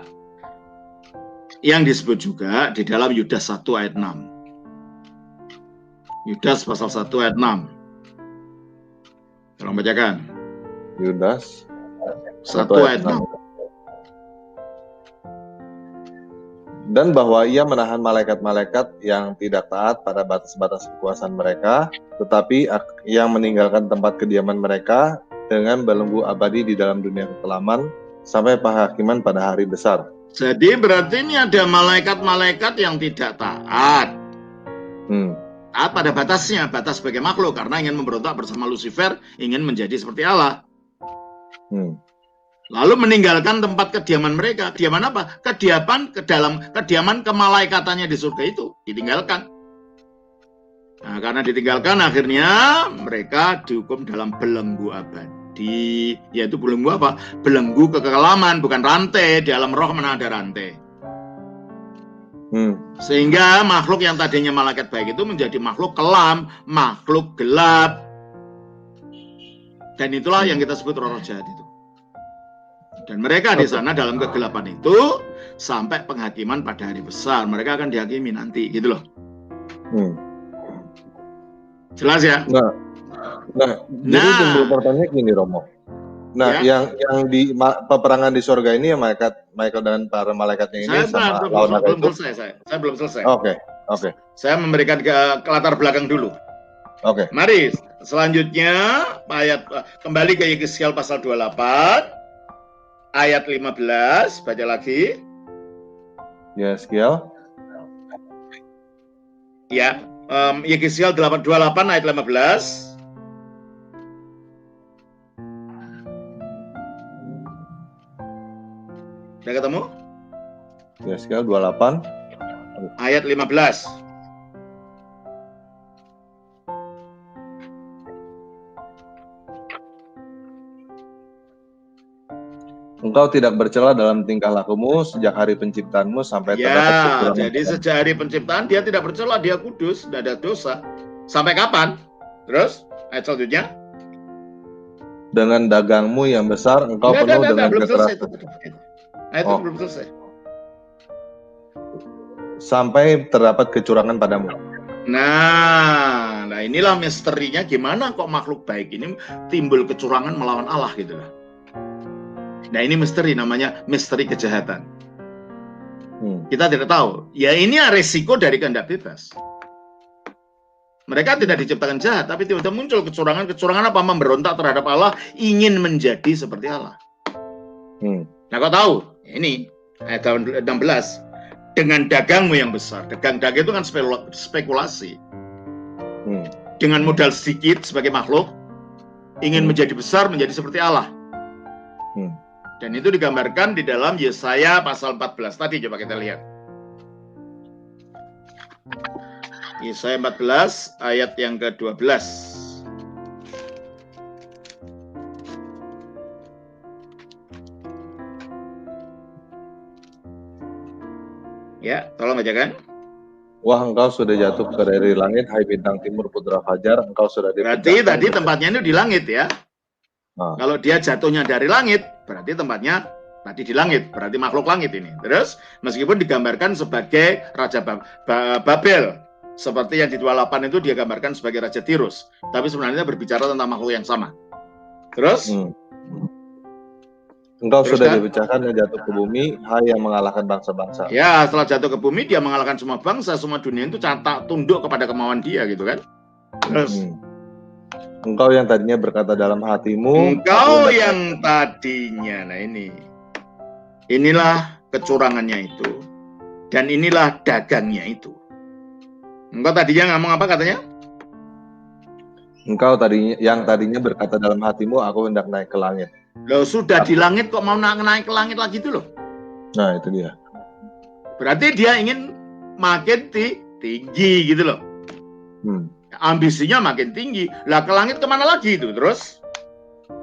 Speaker 2: di dalam Yudas 1 ayat 6. Yudas pasal 1 ayat 6. Tolong bacakan.
Speaker 1: Yudas
Speaker 2: 1 ayat 6.
Speaker 1: Dan bahwa ia menahan malaikat-malaikat yang tidak taat pada batas-batas kekuasaan mereka, tetapi yang meninggalkan tempat kediaman mereka dengan belenggu abadi di dalam dunia kekelaman sampai penghakiman pada hari besar.
Speaker 2: Jadi berarti ini ada malaikat-malaikat yang tidak taat. Taat pada batasnya, batas sebagai makhluk, karena ingin memberontak bersama Lucifer, ingin menjadi seperti Allah. Lalu meninggalkan tempat kediaman mereka. Kediaman apa? Kediaman kemalaikatannya di surga itu ditinggalkan. Nah, karena ditinggalkan akhirnya mereka dihukum dalam belenggu abadi. Yaitu belenggu apa? Belenggu kekelaman, bukan rantai. Di alam roh mana ada rantai. Sehingga makhluk yang tadinya malaikat baik itu menjadi makhluk kelam, makhluk gelap. Dan itulah yang kita sebut roh jahat itu. Dan mereka di sana dalam kegelapan itu sampai penghakiman pada hari besar. Mereka akan dihakimi nanti, gitu loh. Jelas ya?
Speaker 1: Nah, Nah, jadi timbul pertanyaan gini, Romo. Nah,
Speaker 2: ya,
Speaker 1: yang di peperangan di surga ini ya Michael dan para malaikatnya ini sama lawan naga itu.
Speaker 2: Saya belum selesai.
Speaker 1: Oke.
Speaker 2: Saya memberikan ke latar belakang dulu.
Speaker 1: Oke.
Speaker 2: Mari selanjutnya ayat kembali ke Yeskiel pasal 28 ayat 15, baca lagi.
Speaker 1: Yeskiel.
Speaker 2: Ya, Yeskiel 28 ayat 15. Sudah ketemu?
Speaker 1: Yeskiel 28
Speaker 2: ayat 15.
Speaker 1: Engkau tidak bercela dalam tingkah lakumu sejak hari penciptaanmu sampai terdapat kekurangan.
Speaker 2: Jadi sejak hari penciptaan dia tidak bercela, dia kudus, tidak ada dosa. Sampai kapan? Terus ayat selanjutnya.
Speaker 1: Dengan dagangmu yang besar engkau penuh dengan kekerasan.
Speaker 2: Ayat itu belum selesai.
Speaker 1: Sampai terdapat kecurangan padamu.
Speaker 2: Nah inilah misterinya gimana kok makhluk baik ini timbul kecurangan melawan Allah gitu lah. Nah ini misteri, namanya misteri kejahatan. Kita tidak tahu. Ya ini resiko dari kehendak bebas. Mereka tidak diciptakan jahat, tapi tiba-tiba muncul kecurangan. Kecurangan apa? Memberontak terhadap Allah, ingin menjadi seperti Allah. Nah kau tahu, ini ayat 16. Dengan dagangmu yang besar. Dagang itu kan spekulasi. Dengan modal sedikit sebagai makhluk, ingin menjadi besar, menjadi seperti Allah. Dan itu digambarkan di dalam Yesaya pasal 14 tadi, coba kita lihat. Yesaya 14 ayat yang ke-12. Ya, tolong bacakan.
Speaker 1: Wah, engkau sudah jatuh dari langit, hai bintang timur putra fajar, engkau sudah
Speaker 2: berarti tadi tempatnya itu di langit ya. Kalau dia jatuhnya dari langit, berarti tempatnya tadi di langit, berarti makhluk langit ini. Terus meskipun digambarkan sebagai Raja Babel, seperti yang di 28 itu dia gambarkan sebagai Raja Tirus, tapi sebenarnya berbicara tentang makhluk yang sama. Terus
Speaker 1: engkau sudah dipecahkan dan jatuh ke bumi, hai yang mengalahkan bangsa-bangsa.
Speaker 2: Ya, setelah jatuh ke bumi dia mengalahkan semua bangsa, semua dunia itu tunduk kepada kemauan dia gitu kan. Terus
Speaker 1: engkau yang tadinya berkata dalam hatimu,
Speaker 2: engkau yang tadinya, nah inilah kecurangannya itu, dan inilah dagangnya itu. Engkau tadinya ngomong apa katanya?
Speaker 1: Engkau yang tadinya berkata dalam hatimu, aku hendak naik ke langit.
Speaker 2: Loh sudah di langit kok mau naik ke langit lagi itu loh.
Speaker 1: Nah itu dia.
Speaker 2: Berarti dia ingin makin tinggi gitu loh. Ambisinya makin tinggi. Lah ke langit kemana lagi itu terus?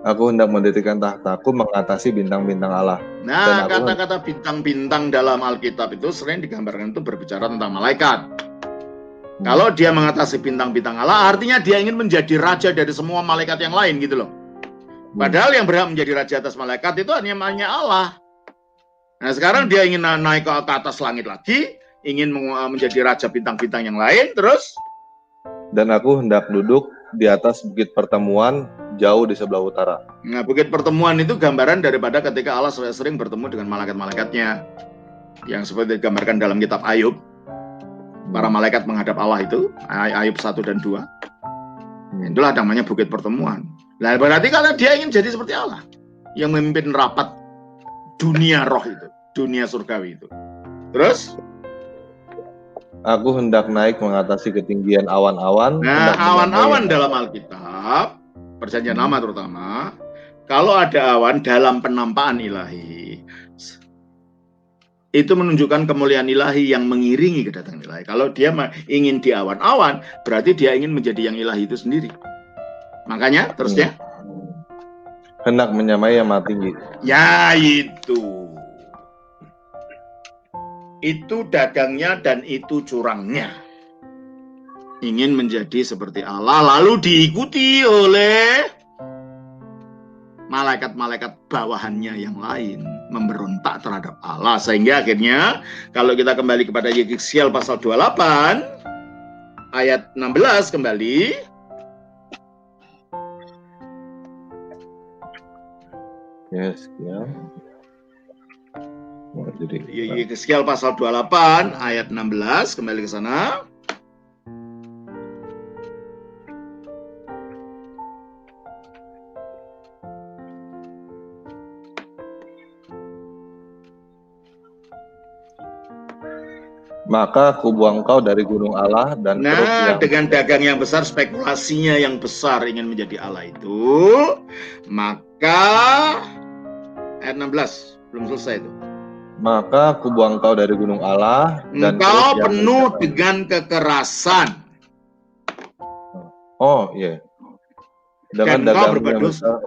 Speaker 1: Aku hendak mendirikan tahtaku mengatasi bintang-bintang Allah.
Speaker 2: Nah kata-kata bintang-bintang dalam Alkitab itu sering digambarkan itu berbicara tentang malaikat. Kalau dia mengatasi bintang-bintang Allah, artinya dia ingin menjadi raja dari semua malaikat yang lain gitu loh. Padahal yang berhak menjadi raja atas malaikat itu hanya Allah. Nah sekarang dia ingin naik ke atas langit lagi, ingin menjadi raja bintang-bintang yang lain, terus?
Speaker 1: Dan aku hendak duduk di atas bukit pertemuan jauh di sebelah utara.
Speaker 2: Nah bukit pertemuan itu gambaran daripada ketika Allah sering bertemu dengan malaikat-malaikatnya. Yang seperti digambarkan dalam kitab Ayub. Para malaikat menghadap Allah itu, Ayub 1 dan 2. Itulah namanya bukit pertemuan. Nah, berarti kalau dia ingin jadi seperti Allah, yang memimpin rapat dunia roh itu, dunia surgawi itu. Terus?
Speaker 1: Aku hendak naik mengatasi ketinggian awan-awan.
Speaker 2: Nah, awan-awan dalam Alkitab, Perjanjian Lama terutama, kalau ada awan dalam penampakan ilahi, itu menunjukkan kemuliaan ilahi yang mengiringi kedatangan ilahi. Kalau dia ingin di awan-awan, berarti dia ingin menjadi yang ilahi itu sendiri. Makanya terusnya
Speaker 1: hendak menyamai yang maha tinggi.
Speaker 2: Ya itu dagangnya dan itu curangnya. Ingin menjadi seperti Allah, lalu diikuti oleh malaikat-malaikat bawahannya yang lain, memberontak terhadap Allah. Sehingga akhirnya kalau kita kembali kepada Yeskiel pasal 28 ayat 16 kembali.
Speaker 1: Yes, ya. Jadi
Speaker 2: Yeskiel pasal 28 ayat 16, kembali ke sana.
Speaker 1: maka kubuang kau dari gunung Allah dan keruk yang
Speaker 2: dengan dagang yang besar, spekulasinya yang besar ingin menjadi Allah itu, maka ayat 16 belum selesai itu.
Speaker 1: Maka kubuang kau dari gunung Allah dan
Speaker 2: engkau penuh dengan kekerasan.
Speaker 1: Oh iya.
Speaker 2: Dan engkau berbuat dosa.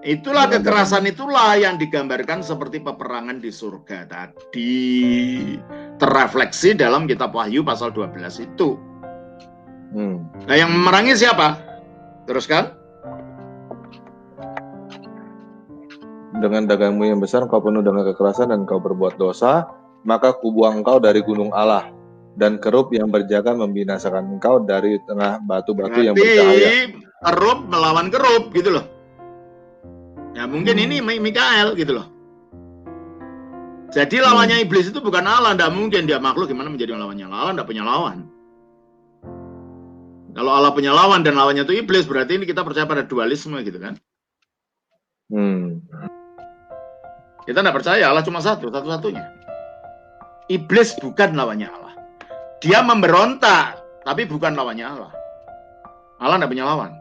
Speaker 2: Itulah kekerasan itulah yang digambarkan seperti peperangan di surga tadi. Terrefleksi dalam kitab Wahyu pasal 12 itu. Nah, yang memerangi siapa? Teruskan.
Speaker 1: Dengan dagangmu yang besar kau penuh dengan kekerasan dan kau berbuat dosa, maka kubuang kau dari gunung Allah, dan kerub yang berjaga membinasakan engkau dari tengah batu-batu yang bercahaya.
Speaker 2: Kerub melawan kerub gitu loh. Ya mungkin ini Mikael gitu loh. Jadi lawannya iblis itu bukan Allah, tidak mungkin dia makhluk gimana menjadi lawannya. Allah tidak punya lawan. Kalau Allah punya lawan dan lawannya itu iblis, berarti ini kita percaya pada dualisme gitu kan. Kita tidak percaya Allah cuma satu-satunya. Iblis bukan lawannya Allah. Dia memberontak, tapi bukan lawannya Allah. Allah tidak punya lawan.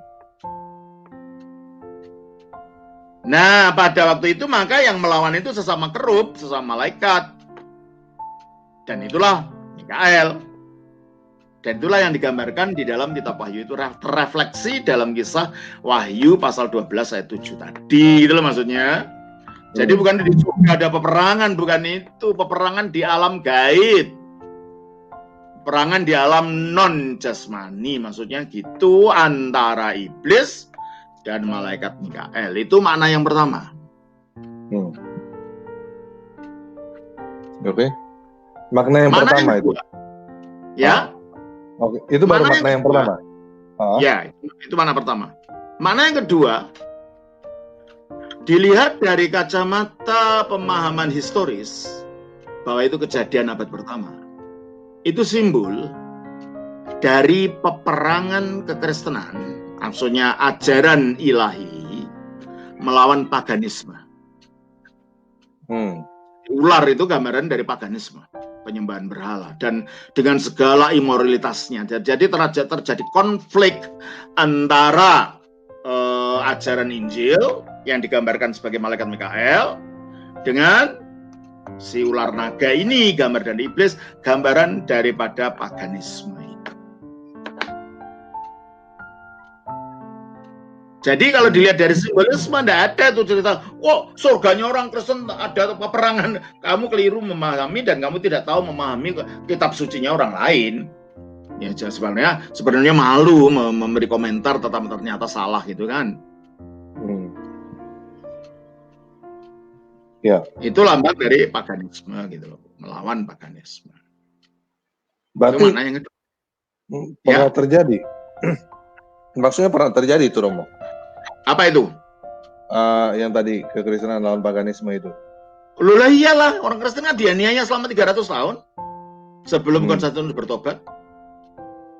Speaker 2: Nah, pada waktu itu maka yang melawan itu sesama kerub, sesama malaikat. Dan itulah Mikael. Dan itulah yang digambarkan di dalam kitab Wahyu itu terrefleksi dalam kisah Wahyu pasal 12 ayat 7 tadi. Gitu loh maksudnya. Jadi bukan di surga ada peperangan, bukan itu. Peperangan di alam gaib. Peperangan di alam non-jasmani, maksudnya gitu, antara iblis dan malaikat Mikael. Itu makna yang pertama.
Speaker 1: Oke. Makna yang pertama itu.
Speaker 2: Ya.
Speaker 1: Oke, itu baru makna yang pertama.
Speaker 2: Ya, itu makna pertama. Makna yang kedua, dilihat dari kacamata pemahaman historis bahwa itu kejadian abad pertama. Itu simbol dari peperangan kekristenan, maksudnya ajaran ilahi melawan paganisme. Ular itu gambaran dari paganisme, penyembahan berhala, dan dengan segala imoralitasnya. Jadi terjadi konflik antara ajaran Injil yang digambarkan sebagai malaikat Mikael dengan si ular naga ini, gambar dari iblis, gambaran daripada paganisme itu. Jadi kalau dilihat dari simbolisme, tidak ada tuh cerita, surganya orang Kristen ada peperangan. Kamu keliru memahami dan kamu tidak tahu memahami kitab sucinya orang lain. Ya sebenarnya malu memberi komentar tetapi ternyata salah gitu kan.
Speaker 1: Ya.
Speaker 2: Itu lambang dari paganisme gitu loh, melawan paganisme.
Speaker 1: Berarti pernah terjadi. Maksudnya pernah terjadi itu, Romo.
Speaker 2: Apa itu?
Speaker 1: Yang tadi kekristenan lawan paganisme itu.
Speaker 2: Loh iyalah, orang Kristen kan dianiaya selama 300 tahun sebelum Konstantinus bertobat.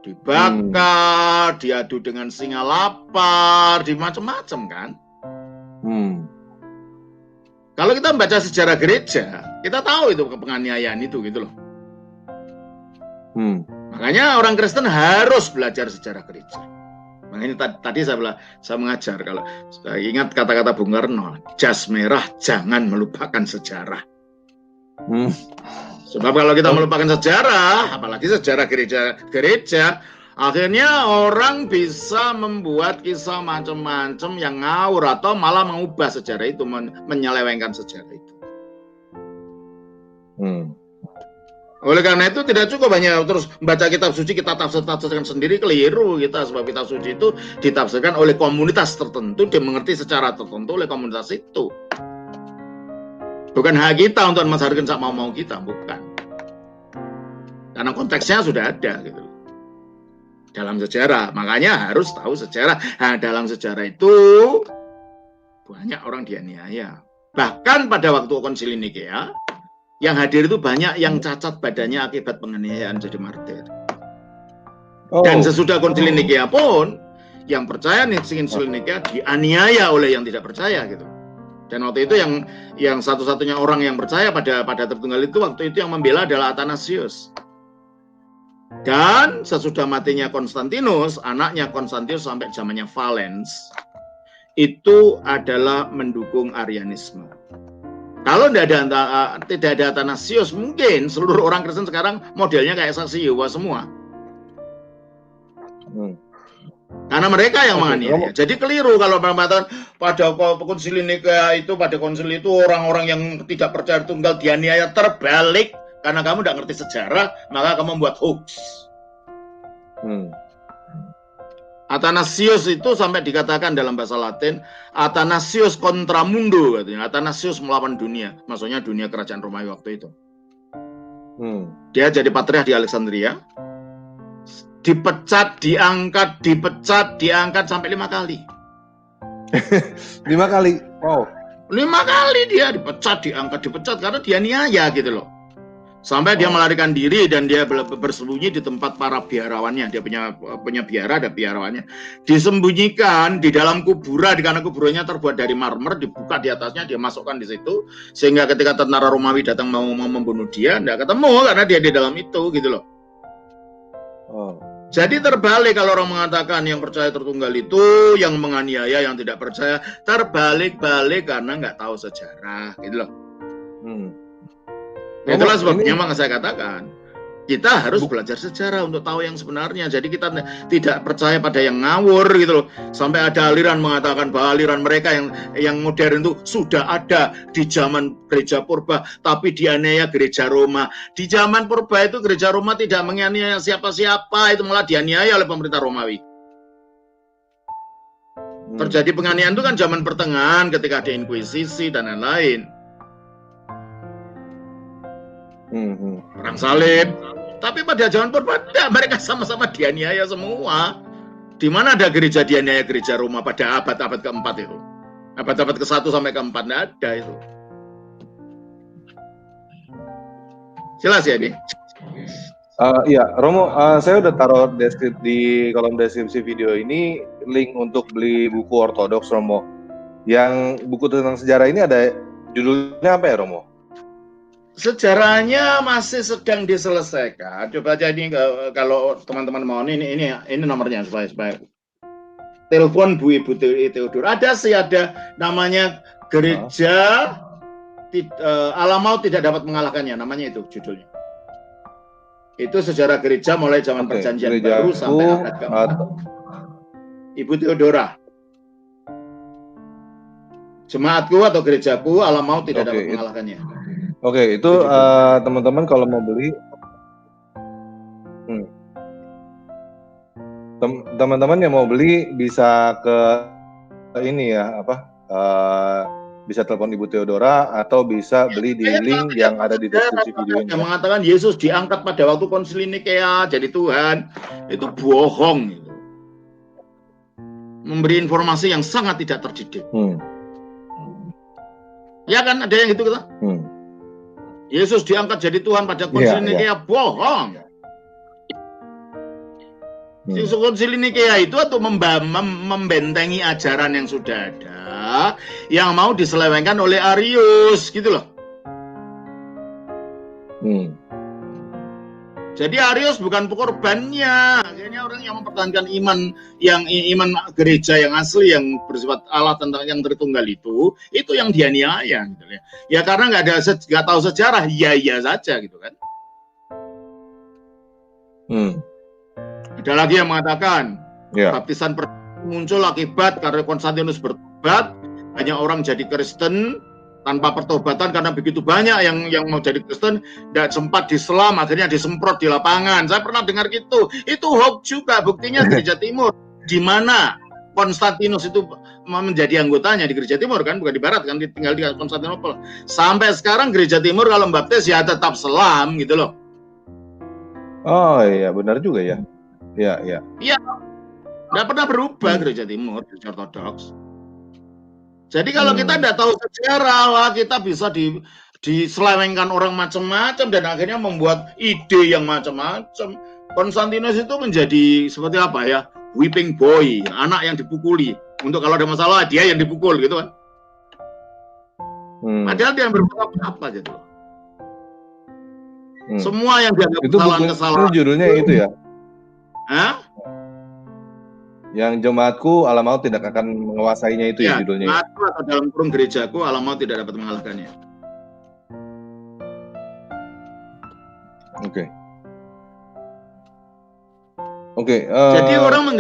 Speaker 2: Dibakar, diadu dengan singa lapar, di macam-macam kan. Kalau kita membaca sejarah gereja, kita tahu itu penganiayaan itu gitu loh. Makanya orang Kristen harus belajar sejarah gereja. Makanya tadi saya mengajar, kalau saya ingat kata-kata Bung Karno, jas merah jangan melupakan sejarah. Sebab kalau kita melupakan sejarah, apalagi sejarah gereja, akhirnya orang bisa membuat kisah macam-macam yang ngawur atau malah mengubah sejarah itu, menyelewengkan sejarah itu. Oleh karena itu tidak cukup hanya terus membaca kitab suci, kita tafsirkan sendiri, keliru kita, sebab kitab suci itu ditafsirkan oleh komunitas tertentu, dimengerti secara tertentu oleh komunitas itu. Bukan hak kita untuk mensaharikan sak mau kita, bukan. Karena konteksnya sudah ada gitu dalam sejarah, makanya harus tahu sejarah. Nah, dalam sejarah itu Banyak orang dianiaya. Bahkan pada waktu konsili Nikea, yang hadir itu banyak yang cacat badannya akibat penganiayaan jadi martir. Dan sesudah konsili Nikea pun, yang percaya konsili Nikea dianiaya oleh yang tidak percaya gitu. Dan waktu itu yang satu-satunya orang yang percaya pada Tritunggal itu waktu itu yang membela adalah Athanasius. Dan sesudah matinya Konstantinus, anaknya Konstantinus sampai zamannya Valens, itu adalah mendukung Arianisme. Kalau tidak ada Athanasius, mungkin seluruh orang Kristen sekarang modelnya kayak saksi Yehova semua. Karena mereka yang menganiaya. Jadi keliru kalau mengatakan pada konsili Nikea itu, pada konsili itu orang-orang yang tidak percaya tunggal dianiaya. Terbalik, karena kamu tidak ngerti sejarah, maka kamu membuat hoax. Athanasius itu sampai dikatakan dalam bahasa Latin, Athanasius contra mundo, katanya. Athanasius melawan dunia, maksudnya dunia kerajaan Romawi waktu itu. Dia jadi patriark di Alexandria, dipecat, diangkat sampai 5 kali.
Speaker 1: 5 kali? Wow.
Speaker 2: 5 kali dia dipecat, dipecat karena dia niaya gitu loh. Sampai dia melarikan diri dan dia bersembunyi di tempat para biarawannya. Dia punya biara, ada biarawannya. Disembunyikan di dalam kuburan, karena kuburannya terbuat dari marmer, dibuka di atasnya, dia masukkan di situ. Sehingga ketika tentara Romawi datang mau membunuh dia, tidak ketemu karena dia di dalam itu gitu loh. Jadi terbalik kalau orang mengatakan yang percaya Tritunggal itu yang menganiaya yang tidak percaya, terbalik-balik karena nggak tahu sejarah gitu loh. Itulah sebabnya maka saya katakan kita harus belajar sejarah untuk tahu yang sebenarnya. Jadi kita tidak percaya pada yang ngawur gitu loh. Sampai ada aliran mengatakan bahwa aliran mereka yang modern itu sudah ada di zaman gereja purba, tapi dianiaya gereja Roma. Di zaman purba itu gereja Roma tidak menganiaya siapa-siapa, itu malah dianiaya oleh pemerintah Romawi. Terjadi penganiayaan itu kan zaman pertengahan ketika ada inkuisisi dan lain-lain. Perang salib. Tapi pada zaman purba mereka sama-sama dianiaya semua. Di mana ada gereja dianiaya gereja Roma pada abad-abad keempat itu? Abad-abad ke-1 sampai ke-4 tidak ada itu. Jelas ya ini?
Speaker 1: Iya, Romo, saya udah taruh di kolom deskripsi video ini link untuk beli buku ortodoks Romo. Yang buku tentang sejarah ini ada judulnya apa ya Romo?
Speaker 2: Sejarahnya masih sedang diselesaikan. Coba aja ini kalau teman-teman mau ini nomornya supaya telepon Bu Ibu Theodor. Ada namanya gereja Alamau tidak dapat mengalahkannya, namanya itu judulnya. Itu sejarah gereja mulai zaman perjanjian baru sampai abad ke-4. Ibu Theodora. Jemaatku atau gerejaku Alamau tidak dapat mengalahkannya.
Speaker 1: Oke, itu teman-teman kalau mau beli, teman-teman yang mau beli bisa ke ini ya bisa telepon Ibu Theodora atau bisa beli di link yang ada di deskripsi video ini.
Speaker 2: Yang mengatakan Yesus diangkat pada waktu konsili Nikea jadi Tuhan itu bohong, memberi informasi yang sangat tidak terdidik. Ya kan ada yang gitu kita. Yesus diangkat jadi Tuhan pada konsili Nikea, bohong. Konsili Nikea itu untuk membentengi ajaran yang sudah ada, yang mau diselewengkan oleh Arius, gitu loh. Jadi Arius bukan korbannya. Akhirnya orang yang mempertahankan iman gereja yang asli yang bersifat Allah tentang yang Tritunggal itu yang dianiaya gitu ya. Ya karena nggak tahu sejarah, iya saja gitu kan. Ada lagi yang mengatakan baptisan muncul akibat karena Konstantinus bertobat, banyak orang jadi Kristen tanpa pertobatan karena begitu banyak yang mau jadi Kristen tidak sempat diselam, akhirnya disemprot di lapangan. Saya pernah dengar gitu. Itu hoax juga. Buktinya gereja Timur, di mana Konstantinus itu menjadi anggotanya di gereja Timur kan, bukan di Barat kan, tinggal di Konstantinopel. Sampai sekarang gereja Timur kalau baptis ya tetap selam gitu loh.
Speaker 1: Oh iya, benar juga ya. Iya.
Speaker 2: Iya. Tidak pernah berubah gereja Timur, gereja Ortodoks. Jadi kalau kita tidak tahu sejarah, wah, kita bisa diselewengkan orang macam-macam dan akhirnya membuat ide yang macam-macam. Konstantinus itu menjadi seperti apa ya? Whipping boy, anak yang dipukuli. Untuk kalau ada masalah dia yang dipukul gitu kan. Padahal dia yang berbuat apa gitu. Semua yang dianggap kesalahan-kesalahan.
Speaker 1: Itu judulnya itu ya?
Speaker 2: Hah?
Speaker 1: Yang jemaatku Allah mau tidak akan menguasainya itu ya judulnya.
Speaker 2: Jemaatku atau dalam kurung gerejaku Allah mau tidak dapat mengalahkannya.
Speaker 1: Oke.
Speaker 2: Jadi orang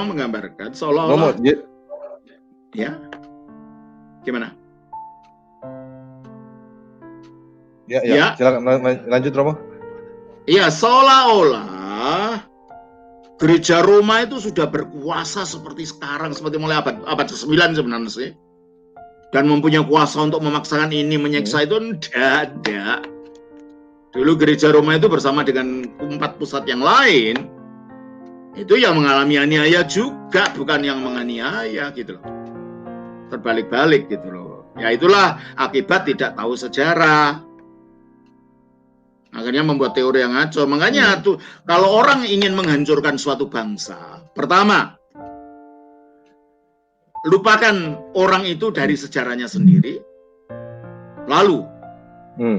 Speaker 2: menggambarkan seolah-olah. Ya. Gimana?
Speaker 1: Ya. Silakan lanjut Romo.
Speaker 2: Iya, seolah-olah gereja Roma itu sudah berkuasa seperti sekarang, seperti mulai abad ke-9 sebenarnya sih. Dan mempunyai kuasa untuk memaksakan ini, menyiksa itu tidak. Dulu gereja Roma itu bersama dengan 4 pusat yang lain, itu yang mengalami aniaya juga, bukan yang menganiaya gitu loh. Terbalik-balik gitu loh. Ya itulah akibat tidak tahu sejarah. Akhirnya membuat teori yang ngaco. Makanya tuh kalau orang ingin menghancurkan suatu bangsa, pertama, lupakan orang itu dari sejarahnya sendiri, lalu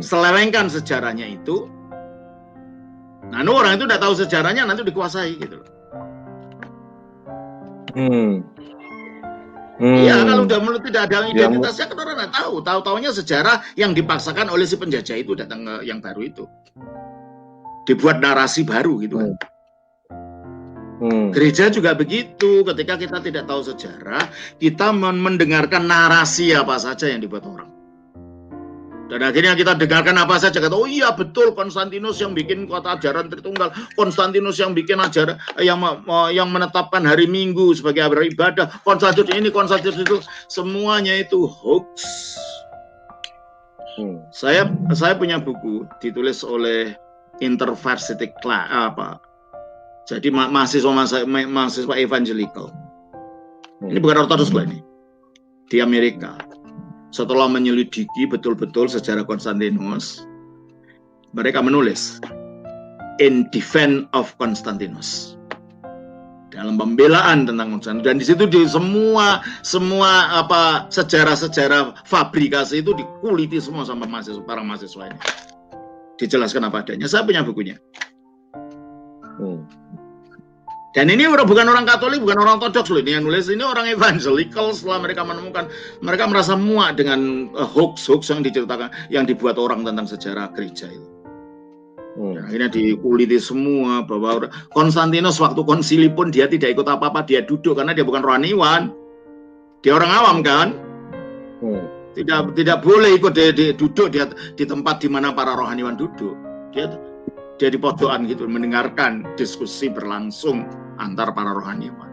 Speaker 2: selewengkan sejarahnya itu. Nah, orang itu tidak tahu sejarahnya, nanti dikuasai gitu. Iya, kalau udah tidak ada identitasnya, kan orang nggak tahu. Tahu-taunya sejarah yang dipaksakan oleh si penjajah itu datang ke yang baru itu. Dibuat narasi baru gitu kan. Gereja juga begitu. Ketika kita tidak tahu sejarah, kita mendengarkan narasi apa saja yang dibuat orang. Dan akhirnya kita dengarkan apa saja, kata, oh iya betul Konstantinus yang bikin kota ajaran Tritunggal, Konstantinus yang bikin ajaran yang menetapkan hari Minggu sebagai hari ibadah, Konstantinus ini, Konstantinus itu, semuanya itu hoax. Saya punya buku ditulis oleh Intervarsity jadi mahasiswa evangelical. Ini bukan ortodoks lah ini, di Amerika. Setelah menyelidiki betul-betul sejarah Konstantinus, mereka menulis In Defense of Constantinus, dalam pembelaan tentang Konstantinus. Dan di situ semua sejarah-sejarah fabrikasi itu dikuliti semua sama para mahasiswa ini. Dijelaskan apa adanya. Saya punya bukunya. Dan ini bukan orang Katolik, bukan orang Ortodoks loh. Ini yang nulis ini orang evangelical. Setelah mereka menemukan, mereka merasa muak dengan hoax-hoax yang diceritakan, yang dibuat orang tentang sejarah gereja itu. Dan akhirnya dikuliti semua bahwa Konstantinus waktu konsili pun dia tidak ikut apa-apa, dia duduk karena dia bukan rohaniwan, dia orang awam kan. Tidak boleh ikut duduk di tempat di mana para rohaniwan duduk. Dia di pojokan gitu, mendengarkan diskusi berlangsung antar para rohaniwan.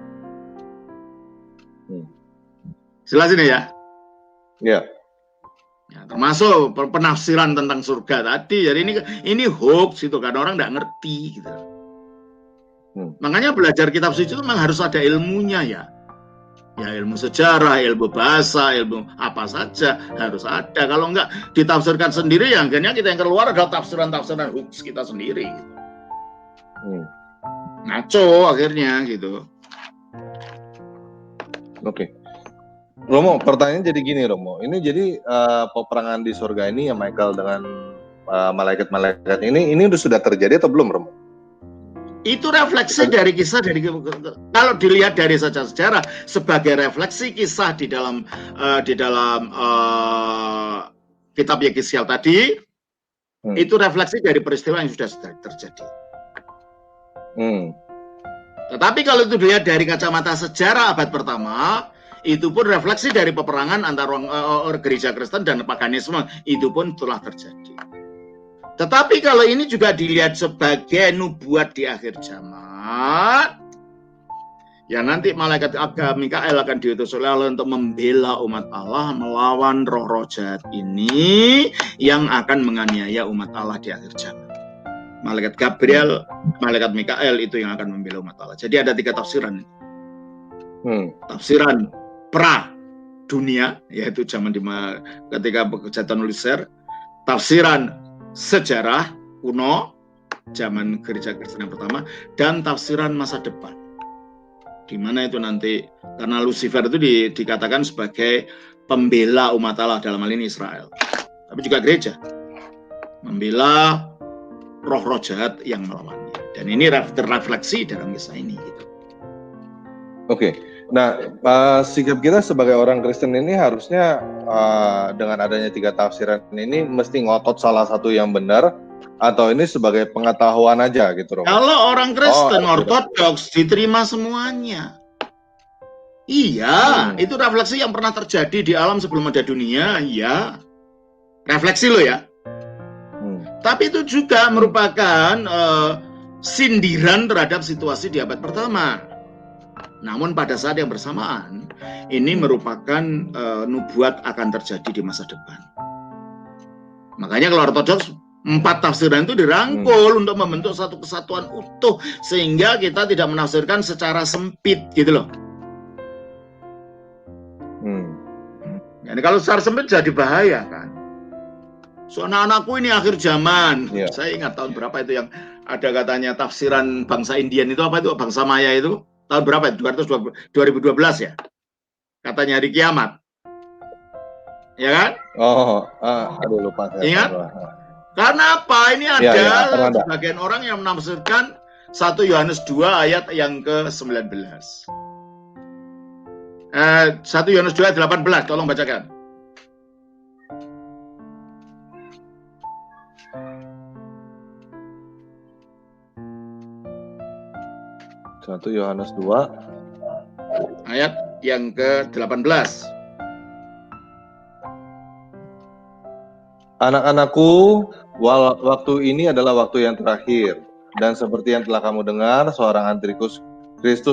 Speaker 2: Jelas ini ya?
Speaker 1: Ya.
Speaker 2: Ya, termasuk penafsiran tentang surga tadi. Jadi ini hoax itu kan, orang nggak ngerti gitu. Makanya belajar kitab suci itu memang harus ada ilmunya ya. Ya ilmu sejarah, ilmu bahasa, ilmu apa saja harus ada. Kalau enggak ditafsirkan sendiri, ya akhirnya kita yang keluar adalah tafsiran-tafsiran hoax kita sendiri. Ngaco akhirnya gitu.
Speaker 1: Oke. Romo, pertanyaannya jadi gini Romo. Ini jadi peperangan di surga ini ya Michael dengan malaikat-malaikat ini sudah terjadi atau belum Romo?
Speaker 2: Itu refleksi dari kisah kalau dilihat dari sejarah sebagai refleksi kisah di dalam kitab Yekisiel tadi, itu refleksi dari peristiwa yang sudah terjadi. Tetapi kalau itu dilihat dari kacamata sejarah abad pertama, itu pun refleksi dari peperangan antara gereja Kristen dan paganisme, itu pun telah terjadi. Tetapi kalau ini juga dilihat sebagai nubuat di akhir zaman, ya nanti malaikat Mikael akan diutus oleh Allah untuk membela umat Allah melawan roh-roh jahat ini yang akan menganiaya umat Allah di akhir zaman. Malaikat Gabriel, malaikat Mikael itu yang akan membela umat Allah. Jadi ada 3 tafsiran. Tafsiran pra, dunia, yaitu ketika kejatuhan Luther, tafsiran sejarah kuno zaman gereja Kristen yang pertama, dan tafsiran masa depan, di mana itu nanti karena Lucifer itu dikatakan sebagai pembela umat Allah, dalam hal ini Israel, tapi juga gereja membela roh-roh jahat yang melawannya, dan ini terrefleksi dalam kisah ini gitu.
Speaker 1: Oke. Nah, sikap kita sebagai orang Kristen ini harusnya dengan adanya 3 tafsiran ini mesti ngotot salah satu yang benar, atau ini sebagai pengetahuan aja gitu, Romo?
Speaker 2: Kalau orang Kristen ortodoks diterima semuanya. Iya, itu refleksi yang pernah terjadi di alam sebelum ada dunia, iya. Refleksi loh ya. Tapi itu juga merupakan sindiran terhadap situasi di abad pertama. Namun pada saat yang bersamaan, ini merupakan nubuat akan terjadi di masa depan. Makanya kalau ortodoks, 4 tafsiran itu dirangkul untuk membentuk satu kesatuan utuh, sehingga kita tidak menafsirkan secara sempit gitu loh. Jadi kalau secara sempit jadi bahaya kan. So, anak-anakku ini akhir zaman. Saya ingat tahun berapa itu yang ada katanya tafsiran bangsa Indian itu, apa itu, bangsa Maya itu. Tahun berapa? 2012 ya? Katanya hari kiamat. Ya kan?
Speaker 1: Aduh lupa.
Speaker 2: Ingat? Karena apa? Ini ada sebagian orang yang menafsirkan 1 Yohanes 2 ayat yang ke-19. 1 Yohanes 2 ayat 18, tolong bacakan.
Speaker 1: Satu Yohanes 2
Speaker 2: ayat yang ke-18.
Speaker 1: Anak-anakku, waktu ini adalah waktu yang terakhir, dan seperti yang telah kamu dengar, seorang antikristus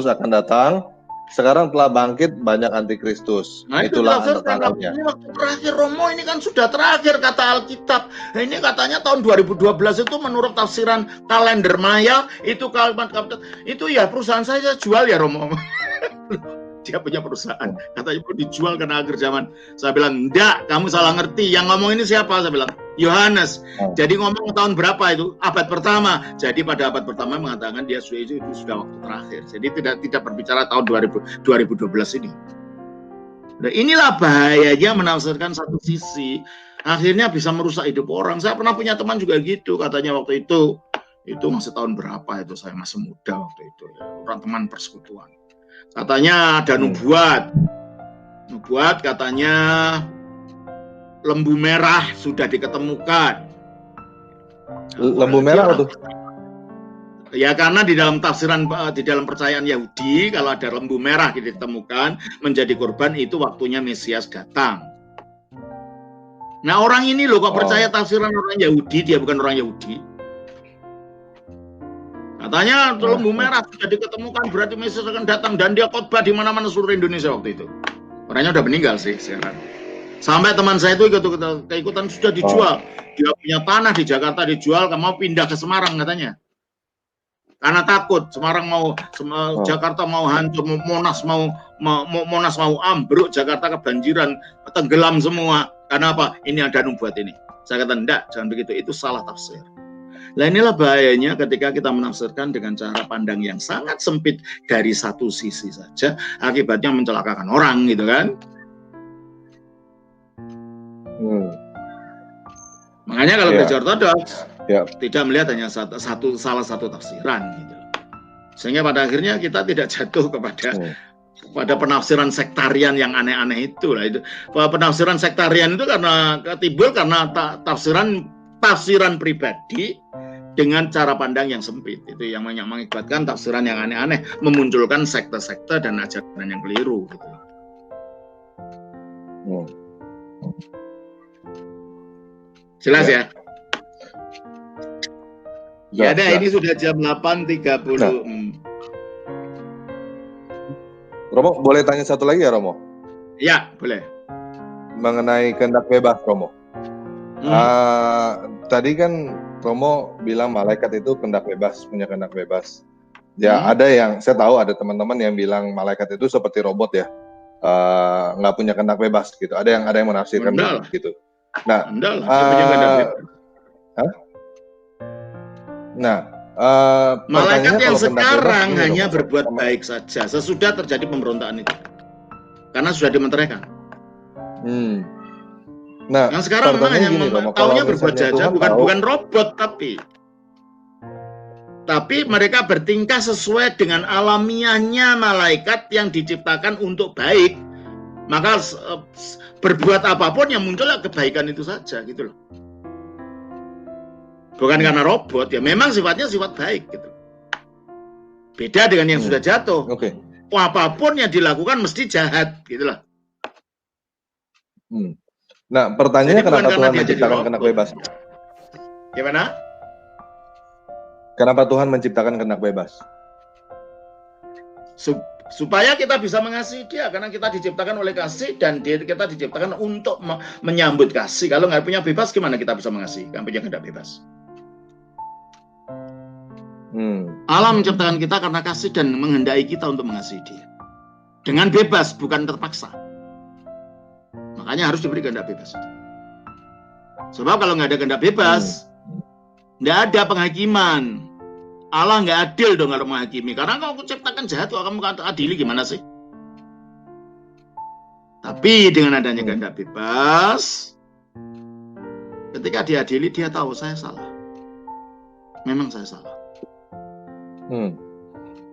Speaker 1: akan datang. Sekarang telah bangkit banyak antikristus.
Speaker 2: Nah,
Speaker 1: itulah tanda-tandanya.
Speaker 2: Ini waktu terakhir, Romo, ini kan sudah terakhir kata Alkitab. Nah, ini katanya tahun 2012 itu menurut tafsiran kalender Maya, itu kalimat itu ya perusahaan saya jual ya, Romo. Dia punya perusahaan, katanya mau dijual karena akhir zaman. Saya bilang, enggak, kamu salah ngerti. Yang ngomong ini siapa? Saya bilang, Yohanes. Jadi ngomong tahun berapa itu? Abad pertama. Jadi pada abad pertama mengatakan dia itu sudah waktu terakhir. Jadi tidak berbicara tahun 2012 ini. Nah, inilah bahayanya menafsirkan satu sisi, akhirnya bisa merusak hidup orang. Saya pernah punya teman juga gitu, katanya waktu itu masih tahun berapa itu, saya masih muda waktu itu ya, orang teman persekutuan. Katanya ada nubuat katanya lembu merah sudah diketemukan.
Speaker 1: Lembu merah apa tuh?
Speaker 2: Ya karena di dalam tafsiran, di dalam percayaan Yahudi, kalau ada lembu merah ditemukan menjadi korban, itu waktunya Mesias datang. Nah, orang ini loh kok percaya tafsiran orang Yahudi, dia bukan orang Yahudi. Katanya lembu merah sudah diketemukan, berarti Mesias akan datang, dan dia khotbah di mana-mana seluruh Indonesia waktu itu. Orangnya udah meninggal sih sekarang. Sampai teman saya itu keikutan sudah dijual. Dia punya tanah di Jakarta dijual, mau pindah ke Semarang katanya. Karena takut Jakarta mau hancur, Monas mau ambruk, Jakarta kebanjiran, tenggelam semua. Karena apa? Ini ada nubuat ini. Saya kata enggak, jangan begitu, itu salah tafsir. Nah, inilah bahayanya ketika kita menafsirkan dengan cara pandang yang sangat sempit dari satu sisi saja, akibatnya mencelakakan orang gitu kan. Makanya kalau gereja ortodoks tidak melihat hanya salah satu tafsiran gitu. Sehingga pada akhirnya kita tidak jatuh kepada penafsiran sektarian yang aneh-aneh itu lah. Itu penafsiran sektarian itu karena timbul karena tafsiran pribadi dengan cara pandang yang sempit. Itu yang mengakibatkan tafsiran yang aneh-aneh, memunculkan sekte-sekte dan ajaran yang keliru gitu. Jelas ya? Ya ada, ini sudah jam 8.30.
Speaker 1: Romo, boleh tanya satu lagi ya, Romo?
Speaker 2: Ya, boleh.
Speaker 1: Mengenai kehendak bebas, Romo. Tadi kan Romo bilang malaikat itu kehendak bebas, punya kehendak bebas. Ya, ada yang saya tahu ada teman-teman yang bilang malaikat itu seperti robot ya. nggak punya kehendak bebas gitu. Ada yang menafsirkan begitu. Nah,
Speaker 2: malaikat yang sekarang hanya berbuat baik saja sesudah terjadi pemberontakan itu, karena sudah dimenteraikan.
Speaker 1: Nah,
Speaker 2: yang sekarang memang hanya taunya berbuat jahat, bukan robot, tapi mereka bertingkah sesuai dengan alamiahnya malaikat yang diciptakan untuk baik. Maka berbuat apapun yang muncullah kebaikan itu saja gitu loh. Bukan karena robot, ya memang sifatnya sifat baik gitu. Beda dengan yang sudah jatuh. Apapun yang dilakukan mesti jahat gitu loh.
Speaker 1: Nah, pertanyaannya kenapa Tuhan menciptakan kehendak bebas?
Speaker 2: Gimana?
Speaker 1: Kenapa Tuhan menciptakan kehendak bebas?
Speaker 2: Supaya kita bisa mengasihi Dia, karena kita diciptakan oleh kasih dan kita diciptakan untuk menyambut kasih. Kalau nggak punya bebas, gimana kita bisa mengasihi? Nggak punya kehendak bebas. Allah menciptakan kita karena kasih dan menghendaki kita untuk mengasihi Dia dengan bebas, bukan terpaksa. Makanya harus diberi kehendak bebas. Sebab kalau nggak ada kehendak bebas, nggak ada penghakiman. Allah nggak adil dong kalau menghakimi. Karena kalau aku ciptakan jahat, kalau kamu adili gimana sih? Tapi dengan adanya kehendak bebas, ketika diadili, dia tahu saya salah. Memang saya salah.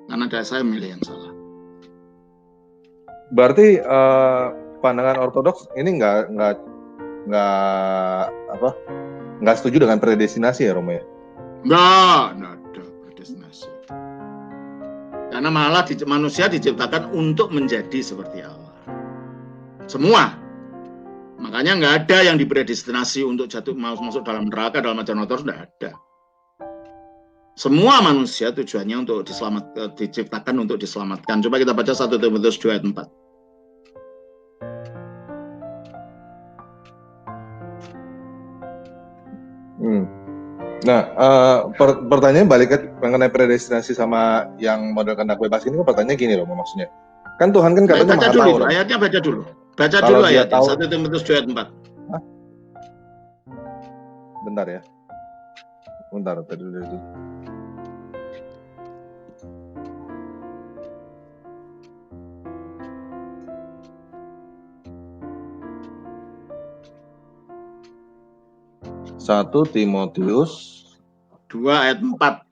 Speaker 2: Karena saya milih yang salah.
Speaker 1: Berarti pandangan ortodoks ini nggak setuju dengan predestinasi ya, Romo ya?
Speaker 2: Nggak ada predestinasi. Karena malah manusia diciptakan untuk menjadi seperti Allah. Semua. Makanya nggak ada yang dipredestinasi untuk jatuh masuk dalam neraka, dalam ajaran ortodoks, nggak ada. Semua manusia tujuannya untuk diciptakan untuk diselamatkan. Coba kita baca 1 Timotius 2 ayat 4.
Speaker 1: Nah, pertanyaan balik ke mengenai predestinasi sama yang model kehendak bebas ini, pertanyaannya gini loh, maksudnya. Kan Tuhan kan katanya
Speaker 2: baca dulu, ayatnya baca dulu. Baca dulu ayatnya, 1 Timotius 2 ayat 4.
Speaker 1: Bentar ya. Bentar, tadi dulu. Satu Timotius
Speaker 2: 2 ayat 4.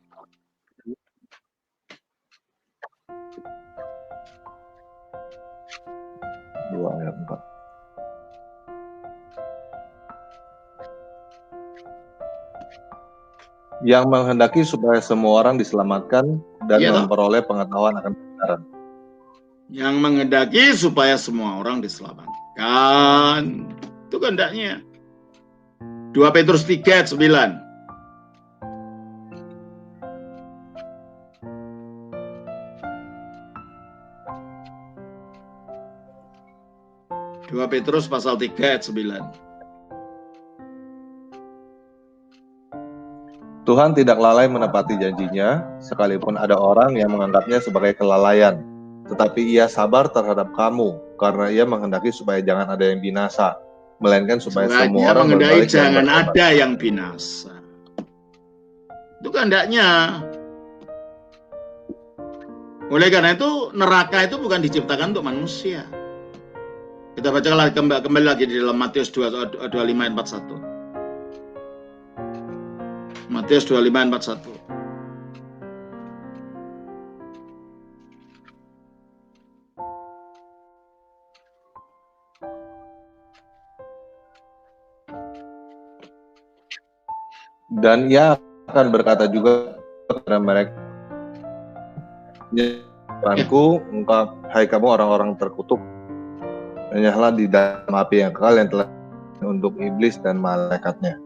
Speaker 1: Yang menghendaki supaya semua orang diselamatkan dan memperoleh pengetahuan akan kebenaran.
Speaker 2: Yang menghendaki supaya semua orang diselamatkan. Itu kehendaknya. 2 Petrus 3 ayat 9. 2 Petrus pasal 3 ayat 9.
Speaker 1: Tuhan tidak lalai menepati janjinya, sekalipun ada orang yang menganggapnya sebagai kelalaian. Tetapi ia sabar terhadap kamu, karena ia menghendaki supaya jangan ada yang binasa, melainkan supaya semua orang berbalik
Speaker 2: jangan ada yang binasa. Itu kehendaknya. Oleh karena itu, neraka itu bukan diciptakan untuk manusia. Kita baca kembali lagi di dalam Matius 25 ayat 41. Matius 25 ayat 41.
Speaker 1: Dan ia akan berkata juga kepada mereka, "Tuhanku, engkau, hai kamu orang-orang terkutuk, menyalalah di dalam api yang kekal yang telah untuk iblis dan malaikatnya."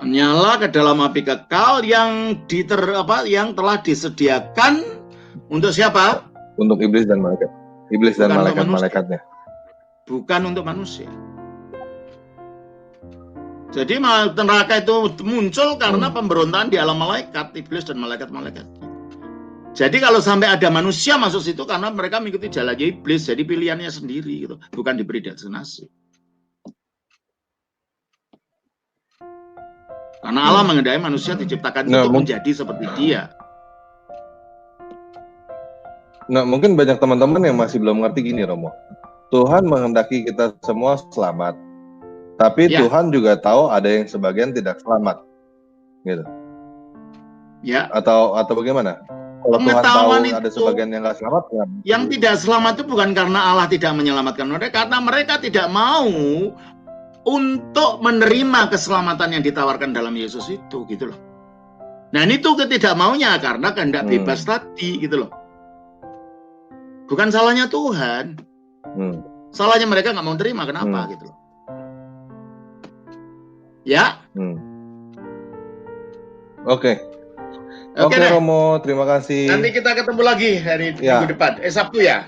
Speaker 2: Menyala ke dalam api kekal yang telah disediakan untuk siapa?
Speaker 1: Untuk iblis dan malaikat. Iblis dan malaikat-malaikatnya.
Speaker 2: Bukan untuk manusia. Jadi neraka itu muncul karena pemberontakan di alam malaikat, iblis dan malaikat-malaikatnya. Jadi kalau sampai ada manusia masuk situ karena mereka mengikuti jalannya iblis, jadi pilihannya sendiri gitu, bukan diberi destinasi. Karena Allah mengendaki manusia diciptakan itu untuk menjadi seperti Dia.
Speaker 1: Nah, mungkin banyak teman-teman yang masih belum ngerti gini, Romo. Tuhan mengendaki kita semua selamat, tapi Tuhan juga tahu ada yang sebagian tidak selamat, gitu. Ya. Atau bagaimana? Kalau Tuhan tahu ada sebagian yang nggak selamat,
Speaker 2: yang tidak selamat itu bukan karena Allah tidak menyelamatkan mereka, karena mereka tidak mau untuk menerima keselamatan yang ditawarkan dalam Yesus itu, gitu loh. Nah, ini tuh ketidakmaunya karena kehendak bebas tadi, gitu loh. Bukan salahnya Tuhan, salahnya mereka nggak mau terima, kenapa, gitu loh. Ya.
Speaker 1: Oke, Romo, terima kasih.
Speaker 2: Nanti kita ketemu lagi hari minggu depan, Sabtu ya.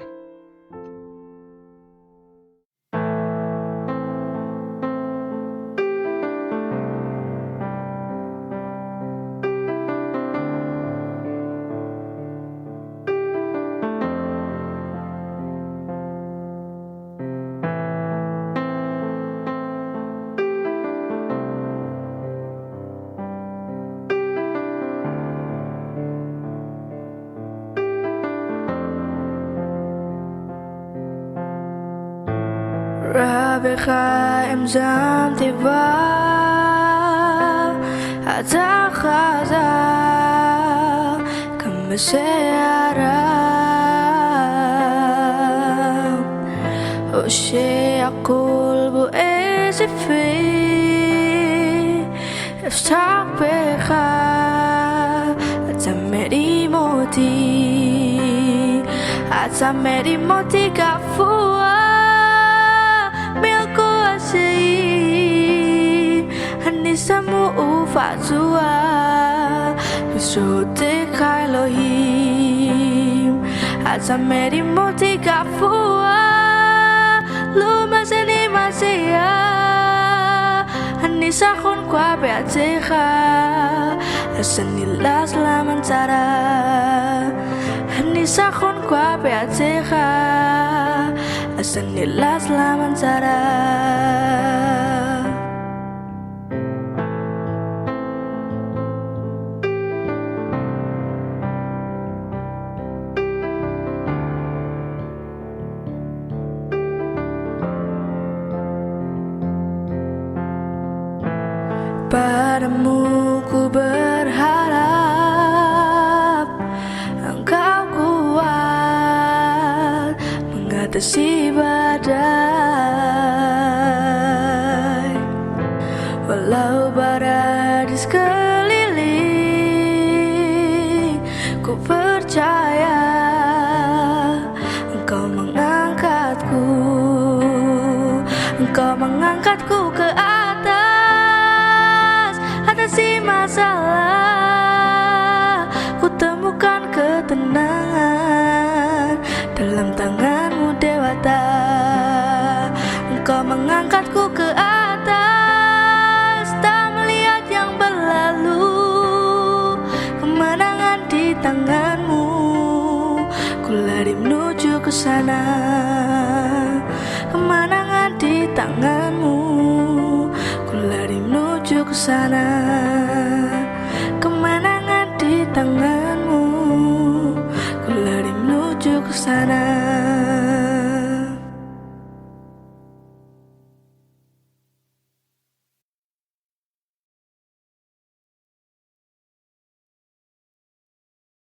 Speaker 3: בחיים זמתי בה אתה חזר כמה שערה הושע כל בועז יפי אפתח בך אתה מרים אותי אתה מרים אותי גבוה Anisamu ufatua Yusotek Elohim Atameri moti kafua Luma seni masya Anisakon kwa beateha Asanilas lamantara Anisakon kwa beateha Asanilas lamantara Padamu ku berharap Engkau kuat mengatasi badai Walau badai di sekeliling Ku percaya Engkau mengangkatku Engkau mengangkatku ke atas Atasi masalah Ku temukan ketenangan Dalam tanganmu dewata Engkau mengangkatku ke atas Tak melihat yang berlalu Kemenangan di tanganmu Ku lari menuju ke sana Kemenangan di tanganmu Ku lari menuju ke sana